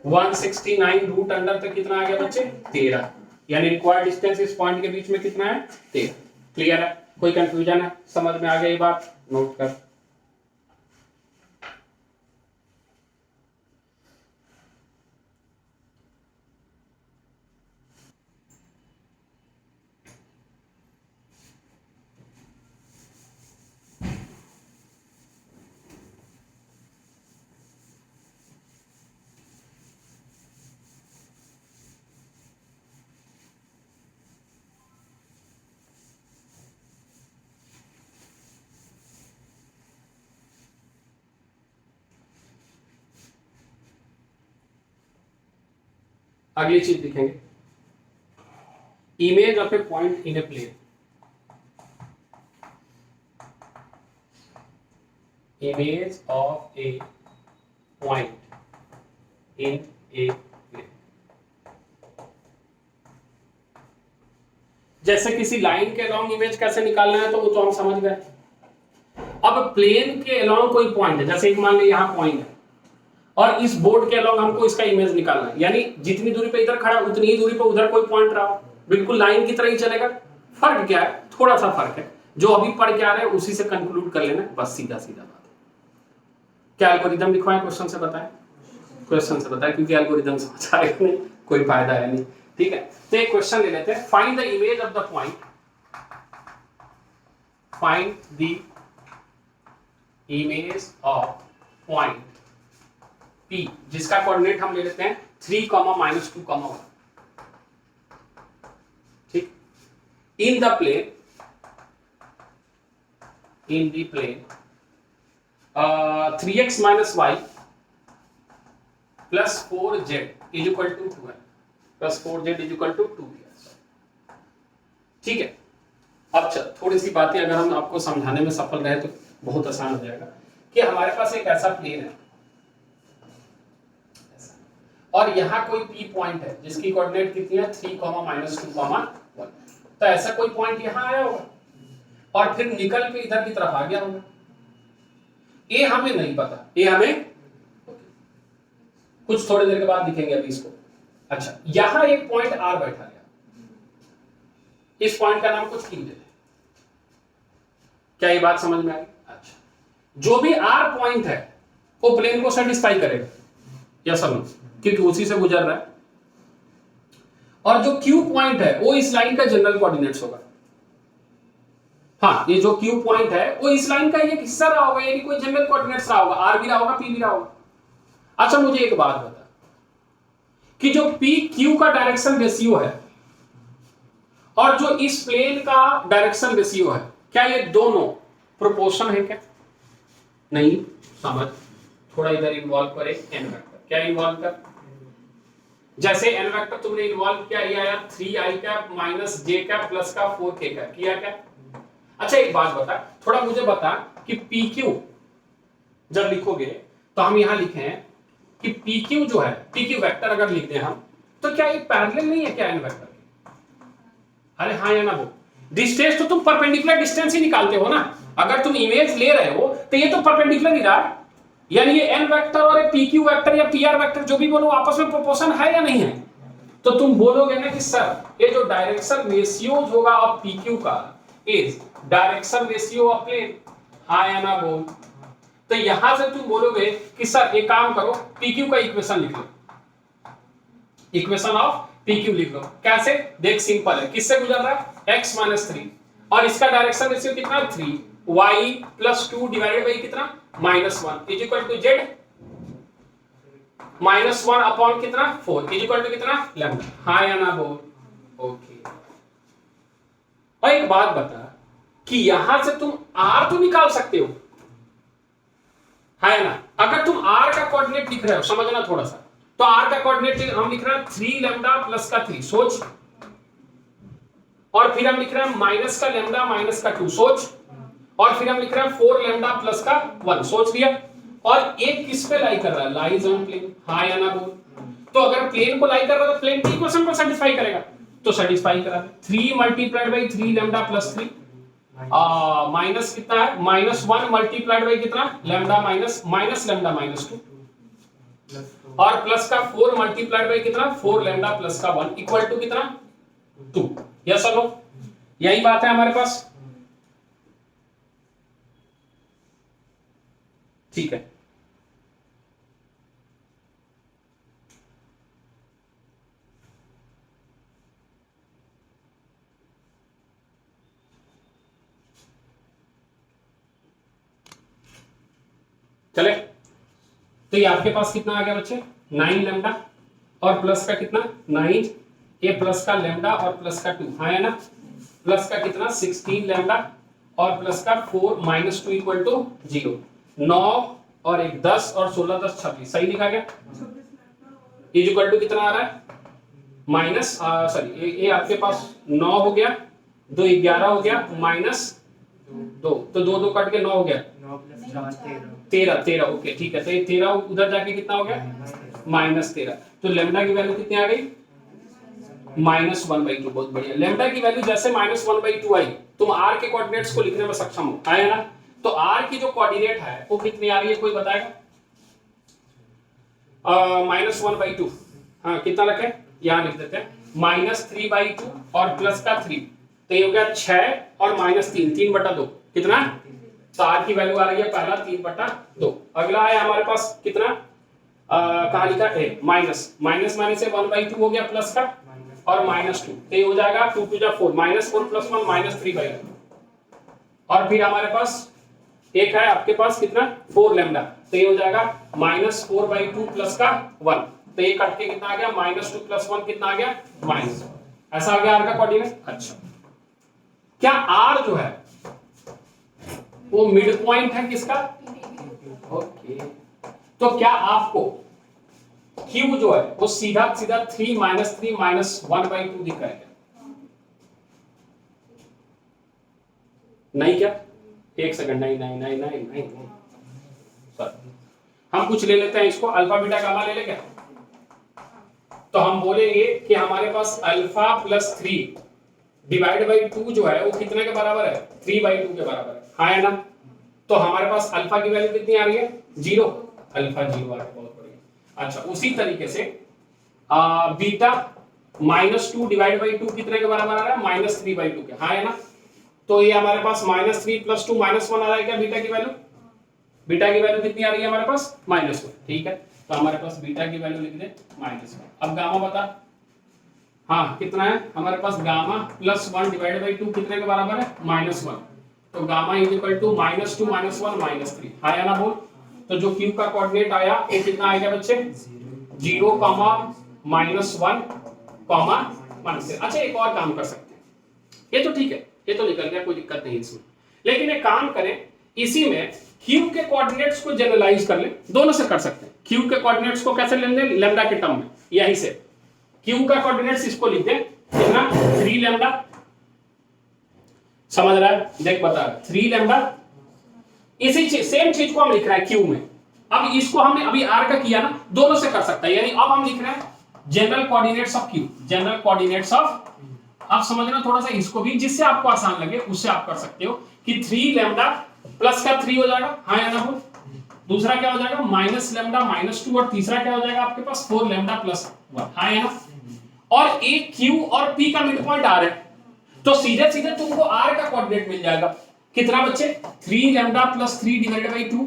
S1: 169 रूट अंडर तक कितना आ गया बच्चे 13। यानी रिक्वायर्ड डिस्टेंस इस पॉइंट के बीच में कितना है 13। क्लियर है, कोई कंफ्यूजन है, समझ में आ गई बात, नोट कर।
S3: अगली चीज लिखेंगे, image of a point in a plane, image of a point in a plane. जैसे किसी लाइन के अलोंग इमेज कैसे निकालना है तो वो तो हम समझ गए। अब प्लेन के अलोंग कोई पॉइंट है, जैसे एक मान लीजिए यहाँ पॉइंट है और इस बोर्ड के अलोंग हमको इसका इमेज निकालना है, यानी जितनी दूरी पे इधर खड़ा उतनी ही दूरी पे उधर कोई पॉइंट रहा, बिल्कुल लाइन की तरह ही चलेगा। फर्क क्या है, थोड़ा सा फर्क है, जो अभी पढ़ के आ रहे हैं उसी से कंक्लूड कर लेना, बस सीधा सीधा बात है। क्या एल्गोरिथम लिखवाएं, क्वेश्चन से बताएं, क्वेश्चन से बताएं, क्योंकि एल्गोरिथम समझ आएगा नहीं, कोई फायदा है नहीं। ठीक है, तो एक क्वेश्चन ले लेते हैं, find the image of the point, find the image of point P, जिसका कोऑर्डिनेट हम ले लेते हैं 3, -2, 1। ठीक, इन the plane 3x - y + 4z = 2 + 4z = 2। ठीक है, अब थोड़ी सी बातें अगर हम आपको समझाने में सफल रहे तो बहुत आसान हो जाएगा कि हमारे पास एक ऐसा प्लेन है और यहाँ कोई P पॉइंट है जिसकी कोऑर्डिनेट कितनी है 3, -2, 1। तो ऐसा कोई पॉइंट यहाँ आया होगा और फिर निकल के इधर की तरफ आ गया होगा। ए हमें नहीं पता, ए हमें कुछ थोड़ी देर के बाद दिखेंगे अभी इसको। अच्छा, यहां एक पॉइंट R बैठा गया, इस पॉइंट का नाम कुछ Q देते हैं। क्या ये बात समझ में आई? अच्छा, जो भी R पॉइंट है वो प्लेन को सेटिस्फाई करेगा, या समझ, क्योंकि उसी से गुजर रहा है। और जो Q पॉइंट है वो इस लाइन का जनरल कोऑर्डिनेट्स होगा। हाँ, ये जो Q पॉइंट है वो इस लाइन का एक हिस्सा रहा होगा, यानी कोई जनरल कोऑर्डिनेट्स रहा होगा, R भी रहा होगा, P भी रहा होगा। अच्छा, मुझे एक बात बता कि जो P Q का डायरेक्शन रेशियो है और जो इस प्लेन का डायरेक्शन रेशियो है, क्या ये दोनों प्रोपोर्शन है क्या? नहीं, समझ, थोड़ा इधर इन्वॉल्व करे n वेक्टर। क्या इन्वॉल्व कर, जैसे n वेक्टर तुमने इन्वॉल्व किया, ये आया 3i - j + 4k किया क्या? अच्छा, एक बात बता, थोड़ा मुझे बता कि PQ जब लिखोगे तो हम यहां लिखे हैं कि PQ जो है, PQ वेक्टर अगर लिख दें हम, तो क्या ये पैरेलल नहीं है क्या n वेक्टर के? अरे हाँ या ना बोल, डिस्टेंस तो तुम परपेंडिकुलर डिस्टेंस ही निकालते हो ना। अगर तुम इमेज ले रहे हो तो ये तो परपेंडिकुलर ही रहा, यानी ये n वेक्टर और ये PQ वेक्टर या PR वेक्टर जो भी बोलो आपस में प्रोपोर्शन है या नहीं है? तो तुम बोलोगे ना कि सर ये जो डायरेक्शन रेशियो होगा ऑफ PQ का is direction ratio of plane, हाँ या ना बोल। तो यहां से तुम बोलोगे कि सर एक काम करो, PQ का इक्वेशन लिख लो, इक्वेशन ऑफ PQ लिख लो। कैसे? देख, सिंपल है, किससे गुजर रहा है? x - 3 और इसका डायरेक्शन रेशियो कितना? 3, y + 2 डिवाइडेड बाई कितना? -1 = z -1 अपॉन कितना? 4 = कितना? लैम्डा, हाँ या ना बोल। ओके, और एक बात बता कि यहां से तुम r तो निकाल सकते हो, है ना? अगर तुम r का कोऑर्डिनेट लिख रहे हो, समझना थोड़ा सा, तो r का कोऑर्डिनेट हम लिख रहे हैं 3 लैम्डा + का 3, सोच, और फिर हम लिख रहे हैं माइनस का लैम्डा माइनस का 2, सोच, और फिर हम लिख रहे हैं 4 लैम्डा + का 1, सोच लिया। और एक किस पे लाई कर रहा है? लाइज ऑन प्लेन, हाँ या ना बोल। तो अगर प्लेन को लाई कर रहा है तो प्लेन की इक्वेशन को सेटिस्फाई करेगा, तो सेटिस्फाई करा। 3 × 3 लैम्डा + 3 माइनस कितना है? -1 × कितना? लैम्डा माइनस लैम्डा -2 और प्लस का 4 × कितना? 4 लैम्डा + का 1 = कितना? 2। यस और नो? यही बात है हमारे पास, ठीक है। चले, तो ये आपके पास कितना आ गया बच्चे? 9 लैम्डा और प्लस का कितना? 9, ये प्लस का लैम्डा और प्लस का 2, हाँ है ना? प्लस का कितना? 16 लैम्डा और प्लस का 4 -2 = 0। 9 और 1 10 और 16 10 26, सही लिखा गया? = कितना आ रहा है? माइनस सॉरी ये आपके पास 9 हो गया, 2 11 हो गया, माइनस 2, तो 2 2 कट के 9 हो गया,
S2: 9 + 4
S3: 13 13 ओके ठीक है। तो ये 13 उधर जाके कितना हो गया, -13। तो लेमडा की वैल्यू कितनी आ गई, -1/2। बहुत बढ़िया। लेमडा की वैल्यू जैसे -1/2 आई, तुम r के कोऑर्डिनेट्स को लिखने में सक्षम हो, आया ना। तो r की जो कोऑर्डिनेट है वो कितनी आ रही है, कोई बताएगा? -1/2। हाँ कितना रखे, यहाँ लिख देते हैं -3/2 और प्लस का 3, तो ये हो गया 6 और -3, 3/2 कितना, तो r की वैल्यू आ रही है पहला 3/2। अगला है हमारे पास कितना, कहाँ लिखा है, माइनस माइनस से 1/2 हो गया प्लस का और -2, तो ये हो जाएगा 2 2 4, -4 + 1 -3/2। और फिर हमारे पास एक है आपके पास कितना, 4 लेमडा, तो ये हो जाएगा -4/2 प्लस का 1, तो ये कट के कितना आ गया, -2 + 1 कितना आ गया, -1। ऐसा आ गया r का कोऑर्डिनेट। अच्छा, क्या r जो है वो मिड पॉइंट है किसका, ओके। तो क्या आपको q जो है वो सीधा 3 - 3 -1/2 दिख रहा है क्या, नहीं क्या, एक सेकंड, नहीं नहीं नहीं नहीं नहीं सॉरी, हम कुछ ले लेते हैं इसको, अल्फा बीटा गामा ले ले क्या। तो हम बोलेंगे कि हमारे पास अल्फा + 3 / 2 जो है वो कितने के बराबर है, 3/2 के बराबर है, हाँ है ना। तो हमारे पास अल्फा की वैल्यू कितनी आ रही है, 0, अल्फा 0 आ रहा है, बहुत बढ़िया। अच्छा, उसी तरीके से बीटा -2 / 2 कितने के बराबर आ रहा है, -3/2 के, हाँ है ना। तो ये हमारे पास -3 + 2 -1 आ रहा है क्या, बीटा की वैल्यू, बीटा की वैल्यू कितनी आ रही है हमारे पास, -1, ठीक है। तो हमारे पास बीटा की वैल्यू लिख दे -1। अब गामा बता, हाँ कितना है हमारे पास, गामा +1 / 2 कितने के बराबर है, -1, तो गामा = -2 -1 -3, हाँ या ना बोल। तो जो q का कोऑर्डिनेट आया वो कितना आएगा बच्चे, 0, -1, -3। अच्छा, एक और काम कर सकते हैं, ये तो ठीक है, ये तो निकल गया, कोई दिक्कत नहीं इसमें। लेकिन एक काम करें, इसी में q के कोऑर्डिनेट्स को जनरलाइज कर ले, दोनों से कर सकते हैं। q के कोऑर्डिनेट्स को कैसे लेंगे, लैम्डा के टर्म में, यहीं से q का कोऑर्डिनेट्स इसको लिख दें कितना, 3 लैम्डा, समझ रहा है, देख बता, 3 लैम्डा। इसी चीज, सेम चीज को हम लिख रहे हैं q में। अब इसको हमने अभी r का किया ना, दोनों से कर सकता है, यानी अब हम लिख रहे हैं general coordinates of q, general coordinates of, आप समझना थोड़ा सा इसको भी, जिससे आपको आसान लगे उससे आप कर सकते हो कि 3 लैम्डा प्लस का 3 हो जाएगा, हाँ या ना हो। दूसरा क्या हो जाएगा, -λ -2, और तीसरा क्या हो जाएगा आपके पास, 4 लैम्डा + 1, हाँ या ना। और एक q और p का मिड पॉइंट r है, तो सीधे सीधे तुमको r का कोऑर्डिनेट मिल जाएगा कितना बच्चे, 3 लैम्डा + 3 / 2,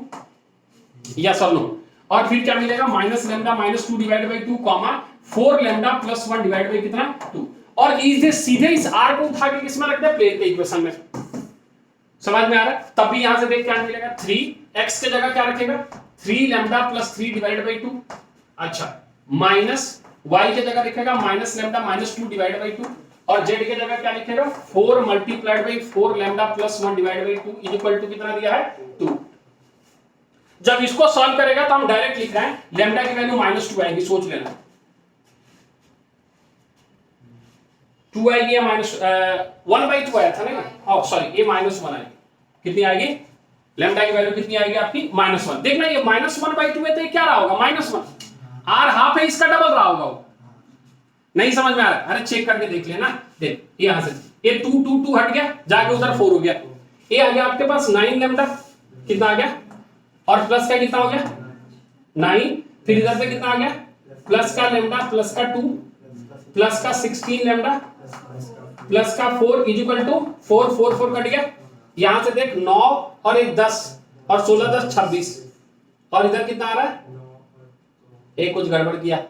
S3: यस और नो। और फिर क्या मिलेगा, -λ -2 / 2, 4 लैम्डा + 1 / कितना, 2। और इसे सीधे इस r को उठा के किसमें रख दे, प्लेन के इक्वेशन में, समझ में आ रहा है। तब भी यहां से देख क्या मिलेगा, 3x के जगह क्या रखेगा, 3 लैम्डा + 3 / 2, अच्छा, माइनस y के जगह लिखेगा -λ -2 / 2, और z के जगह क्या लिखेगा, 4 × 4 लैम्डा + 1 / 2 = कितना दिया है, 2। जब इसको सॉल्व करेगा तो हम डायरेक्ट लिख रहे हैं लैम्डा की वैल्यू -2 आएगी, सोच लेना, 2 आएगी या -1/2 आया था ना, हाँ सॉरी, ये -1 आएगी, कितनी आएगी, लैम्डा की वैल्यू कितनी आएगी आपकी, -1। देखना ये -1/2 है, तो ये क्या रहा होगा, -1, r हाफ है, इसका डबल रहा होगा वो, नहीं समझ में आ रहा है, अरे चेक करके देख लेना, देख यहां से ये 2 2 2 हट गया, जाके उधर 4 हो गया, ये आ गया आपके पास 9 लैम्डा, कितना आ गया, और प्लस का कितना हो गया, 9, फिर इधर पे कितना आ गया, प्लस का लैम्डा प्लस का 2 प्लस का 16 लैम्डा प्लस का 4 = 4 4 4 कट गया, यहां से देख 9 और 1 10 और 16 10 26, और इधर कितना आ रहा है, एक कुछ गड़बड़ किया,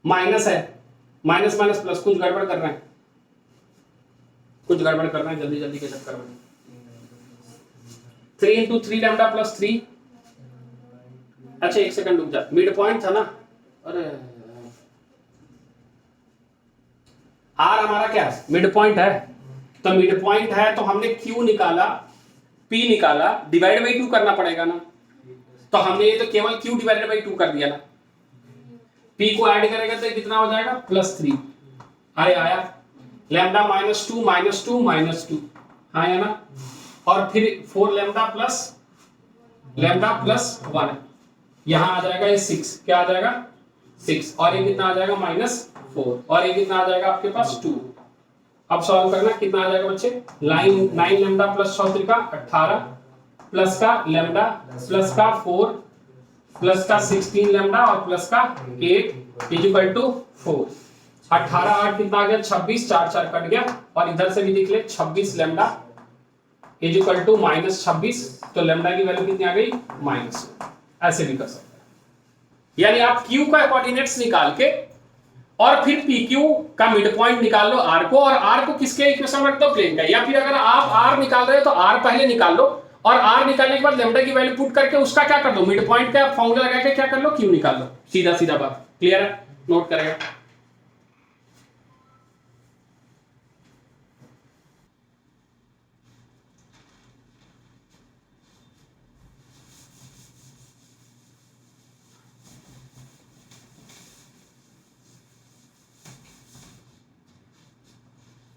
S3: माइनस है, माइनस माइनस प्लस, कुछ गड़बड़ कर रहे हैं, कुछ गड़बड़ कर रहे हैं, जल्दी जल्दी के चक्कर में, 3 × 3 लैम्डा + 3, अच्छा एक सेकंड रुक जा, मिड पॉइंट था ना, अरे r हमारा क्या है, मिड पॉइंट है, तो मिड पॉइंट है तो हमने q निकाला, p निकाला, /2 करना पड़ेगा ना, तो हमने ये तो केवल q / 2 कर दिया ना, पी को ऐड करेगा तो कितना हो जाएगा +3। अरे आया लैम्डा -2 हाँ या ना, और फिर 4 लैम्डा प्लस 1 यहाँ आ जाएगा ये 6, क्या आ जाएगा 6, और ये कितना आ जाएगा -4, और ये कितना आ जाएगा आपके पास 2। अब सॉल्व करना, कितना आ जाएगा बच्चे 9 लैम्डा प्लस 6 का 18 प्लस का लैम्डा प्लस का 4 प्लस का 16 लैम्डा और प्लस का 8 इक्वल टू 4। 18 8 कितना आ गया 26, 4 4 कट गया, और इधर से भी देख ले 26 लैम्डा इक्वल टू -26, तो लैम्डा की वैल्यू कितनी आ गई -। ऐसे भी कर सकते हैं, यानी आप Q का कोऑर्डिनेट्स निकाल के और फिर PQ का मिड पॉइंट निकाल लो R को, और R को किसके इक्वेशन में रख दो प्लेन का, या फिर अगर आप R निकाल रहे हो तो R पहले निकाल लो, और R निकालने के बाद लैम्डा की वैल्यू पुट करके उसका क्या कर दो मिड पॉइंट का फॉर्मूला लगा के क्या कर लो Q निकाल लो, सीधा सीधा बात। क्लियर है, नोट करेगा।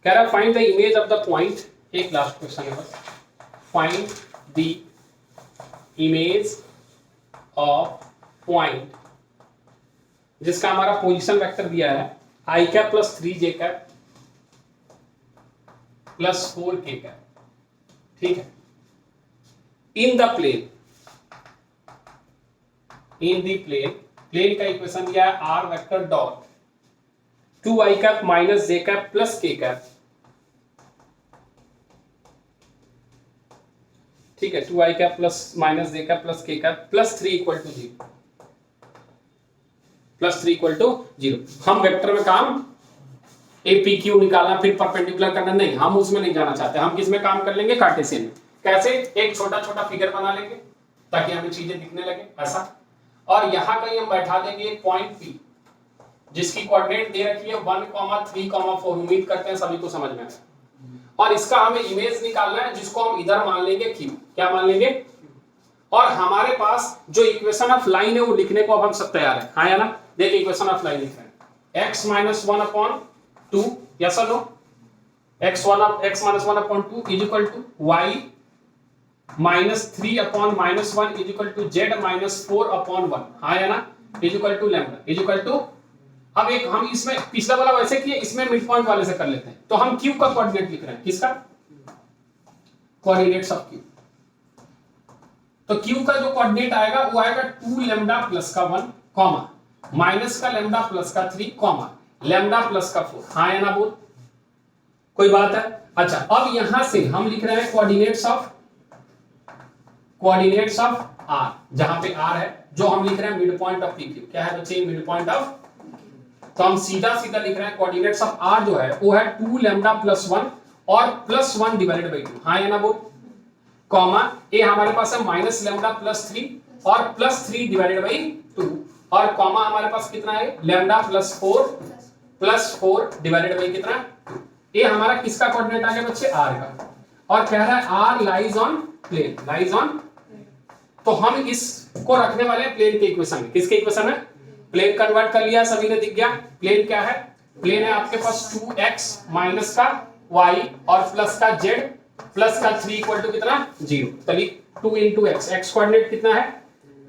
S3: कह रहा find the image of the point, एक लास्ट क्वेश्चन है बस, find the image of point जिसका हमारा पोजीशन वेक्टर दिया है i cap plus 3j cap plus 4k cap, ठीक है, in the plane, in the plane का इक्वेशन दिया है r vector dot 2i cap minus j cap plus k cap, ठीक है, 2i cap plus minus j cap plus k cap plus 3 equal to 0, plus 3 equal to 0। हम vector में काम APQ निकालना फिर परपेंडिकुलर करना नहीं, हम उसमें नहीं जाना चाहते, हम किस में काम कर लेंगे कार्टेशियन में। कैसे, एक छोटा छोटा फिगर बना लेंगे ताकि हमें चीजें दिखने लगे ऐसा, और यहां कहीं हम बैठा देंगे एक पॉइंट P जिसकी कोऑर्डिनेट दे रखी है 1, 3, 4, उम्मीद करते हैं सभी को समझ में आया, और इसका हमें इमेज निकालना है जिसको हम इधर मान लेंगे Q, क्या मान लेंगे, और हमारे पास जो इक्वेशन ऑफ लाइन है वो लिखने को अब हम सब तैयार है, हाँ या ना। देखिए इक्वेशन ऑफ लाइन लिख रहे हैं x - 1/2, यस और no, x - 1/2 is equal to y -3/-1 is equal to z -4/1, हाँ या ना, is equal to lambda is equal to, अब एक हम इसमें पिछला वाला वैसे किए, इसमें मिड पॉइंट वाले से कर लेते हैं, तो हम Q का कोऑर्डिनेट लिख रहे हैं, किसका कोऑर्डिनेट्स ऑफ Q, तो Q का जो कोऑर्डिनेट आएगा वो आएगा 2 लैम्डा प्लस का 1 कॉमा माइनस का लैम्डा प्लस का 3 कॉमा लैम्डा प्लस का 4, हाँ या ना बोल, कोई बात है। अच्छा, अब यहां से हम लिख रहे हैं कोऑर्डिनेट्स ऑफ R, जहां पे R है, जो हम लिख रहे हैं मिड पॉइंट ऑफ PQ, क्या है बच्चे मिड पॉइंट ऑफ, तो हम सीधा सीधा लिख रहे हैं कोऑर्डिनेट्स ऑफ R जो है वो है 2 लैम्डा प्लस 1 और प्लस 1 डिवाइडेड बाई 2, हाँ या ना बोल, कॉमा ये हमारे पास है माइनस लैम्डा प्लस 3 और प्लस 3 डिवाइडेड बाई 2, और कॉमा हमारे पास कितना है लैम्डा प्लस 4 डिवाइडेड बाई कितना, ये हमारा किसका कोऑर्डिनेट आ गया बच्चे R का, और कह रहा है R lies on plane, lies on, तो हम इसको रखने वाले हैं प्लेन के इक्वेशन में, किसके इक्वेशन में, प्लेन कन्वर्ट कर लिया, सभी ने दिख गया। प्लेन क्या है, प्लेन है आपके पास 2x माइनस का y और प्लस का z प्लस का 3 इक्वल टू कितना 0, चलिए 2 into x, x कोऑर्डिनेट कितना है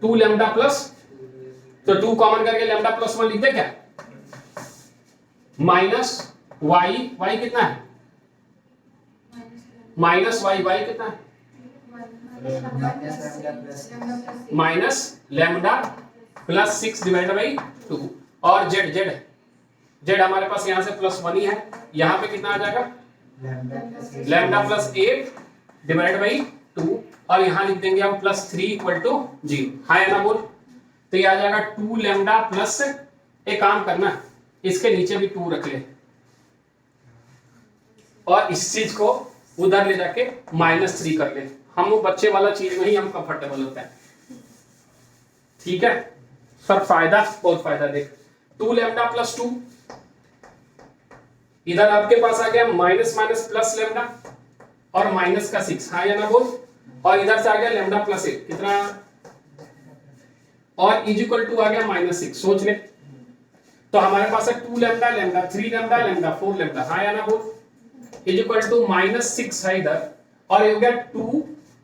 S3: 2 लैम्डा प्लस, तो 2 कॉमन करके लैम्डा प्लस 1 लिख दे क्या, माइनस y कितना है माइनस y कितना है minus lambda plus 6 divided by 2, और z हमारे पास यहां से प्लस 1 ही है, यहां पे कितना आ जाएगा लैम्डा प्लस 8 डिवाइडेड बाई 2, और यहां लिख देंगे हम प्लस 3 इक्वल टू 0, हाँ या ना बोल, तो ये आ जाएगा 2 लैम्डा प्लस, एक काम करना इसके नीचे भी 2 रख ले, और इस चीज को उधर ले जाके -3 कर ले, हम वो बच्चे वाला चीज में ही हम कंफर्टेबल होते हैं, ठीक है सर, फायदा बहुत फायदा, देख 2 लैम्डा प्लस 2, इधर आपके पास आ गया माइनस माइनस प्लस लैम्डा और माइनस का 6, हाँ या ना बोल, और इधर से आ गया लैम्डा प्लस 8 कितना, और इज इक्वल टू आ गया -6, सोच ले तो हमारे पास है 2 lambda lambda 3 lambda lambda 4 lambda, हाँ या ना बोल, इज इक्वल टू -6 है इधर, और ये हो गया 2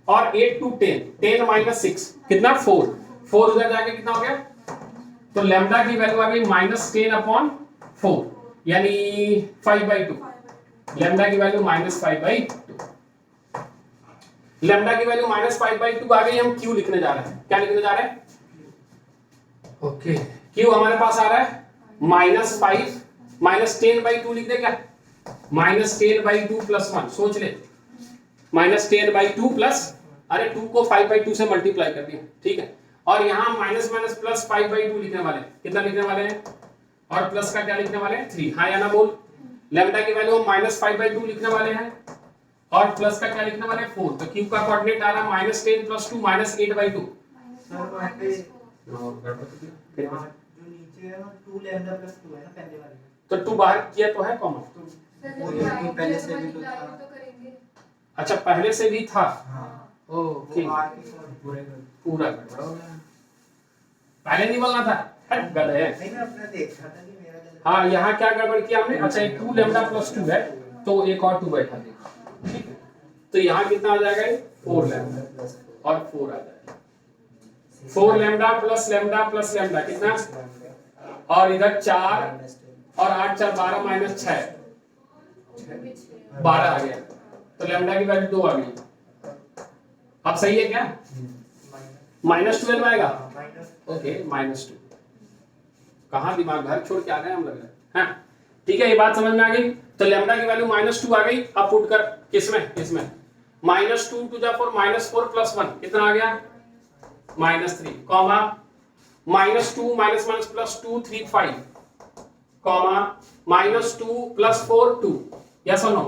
S3: और 8 to 10, 10 - 6 कितना 4, 4 उधर जाके कितना हो गया, तो लैम्डा की वैल्यू आ गई -10/4 यानी 5/2, लैम्डा की वैल्यू -5/2, लैम्डा की वैल्यू -5/2 आ गई। हम क्यू लिखने जा रहे हैं, क्या लिखने जा रहे हैं, ओके क्यू हमारे पास आ रहा है -5 -10/2 लिख दे क्या, -10/2 + 1, सोच ले, -10/2 प्लस, अरे 2 को 5/2 से मल्टीप्लाई कर दिया, ठीक है, और यहाँ माइनस माइनस प्लस 5/2 लिखने वाले, कितना लिखने वाले हैं, और प्लस का क्या लिखने वाले हैं 3, हाँ या ना बोल, लैम्डा की वैल्यू हम -5/2 लिखने वाले हैं और प्लस का क्या लिखने वाले हैं 4, तो क्यू का कोऑर्डिनेट आ रहा है -10 + 2 -8/2।
S2: सर वहाँ पे जो नीचे है ना 2 लैम्डा प्लस 2 है ना पहले वाले में,
S3: तो 2 बाहर किया तो है कॉमन,
S2: वो ये पहले से भी तो था।
S3: अच्छा पहले से भी था,
S2: हाँ
S3: ओके
S2: वो आर के साथ
S3: पूरा गड़बड़ हो गया, पहले नहीं बोलना था, हट गधे है।
S2: नहीं मैं अपना देख रहा था कि मेरा जल्दी,
S3: हाँ यहाँ क्या गड़बड़ किया हमने, अच्छा एक 2 लैम्डा + 2 है तो एक और 2 बैठा देगा, ठीक है, तो यहाँ कितना आ जाएगा 4 लैम्डा और 4 आ जाएगा, 4 लैम्डा प्लस लैम्डा कितना, और इधर 4 और 8 4 12 - 6 12 आ गया, तो लैम्डा की वैल्यू 2 आ गई, अब सही है क्या, -12 आएगा, ओके -2, कहाँ दिमाग घर छोड़ के आ गए हम लग रहा है, हाँ ठीक है, ये बात समझ में आ गई, तो लैम्डा की वैल्यू -2 आ गई, अब पुट कर किसमें -2 to the 4 -4 + 1 कितना आ गया -3, कॉमा -2 +2 3 5, कॉमा -2 + 4 2, यस और नो,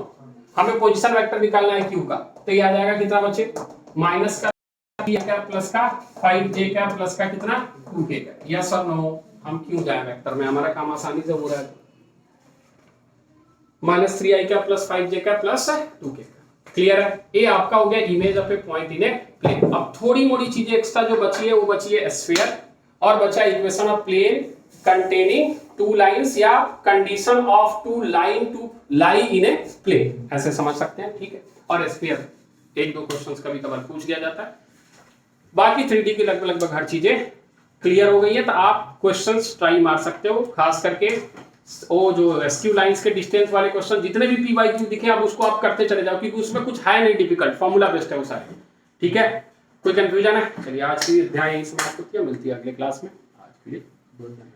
S3: हमें पोजीशन वेक्टर निकालना है क्यू का, तो ये आ जाएगा कितना बच्चे, माइनस का क्या प्लस का 5j का प्लस का कितना 2k का, यस और नो, हम क्यों जाए वेक्टर में, हमारा काम आसानी से हो रहा है, -3i का प्लस 5j का प्लस 2k का, क्लियर है, ये आपका हो गया image of a point in a plane. अब थोड़ी मोड़ी चीजें एक्स्ट्रा जो बची है वो बची है स्फीयर, और बचा equation of plane containing 2 lines या condition of 2 line to lie in a plane, ऐसे समझ सकते हैं, ठीक है, और स्फीयर 1-2 क्वेश्चंस कभी कभार पूछ लिया जाता है, बाकी 3D की लगभग हर चीजें क्लियर हो गई है, तो आप क्वेश्चंस ट्राई मार सकते हो, खास करके वो जो रेस्क्यू लाइंस के डिस्टेंस वाले क्वेश्चन जितने भी PYQ दिखे आप उसको आप करते चले जाओ, क्योंकि उसमें कुछ है नहीं डिफिकल्ट, फॉर्मूला बेस्ड है वो सारे, ठीक है, कोई कंफ्यूजन है, चलिए आज की अध्याय यही समाप्त होती है, मिलती है अगले क्लास में, आज के लिए गुड नाइट।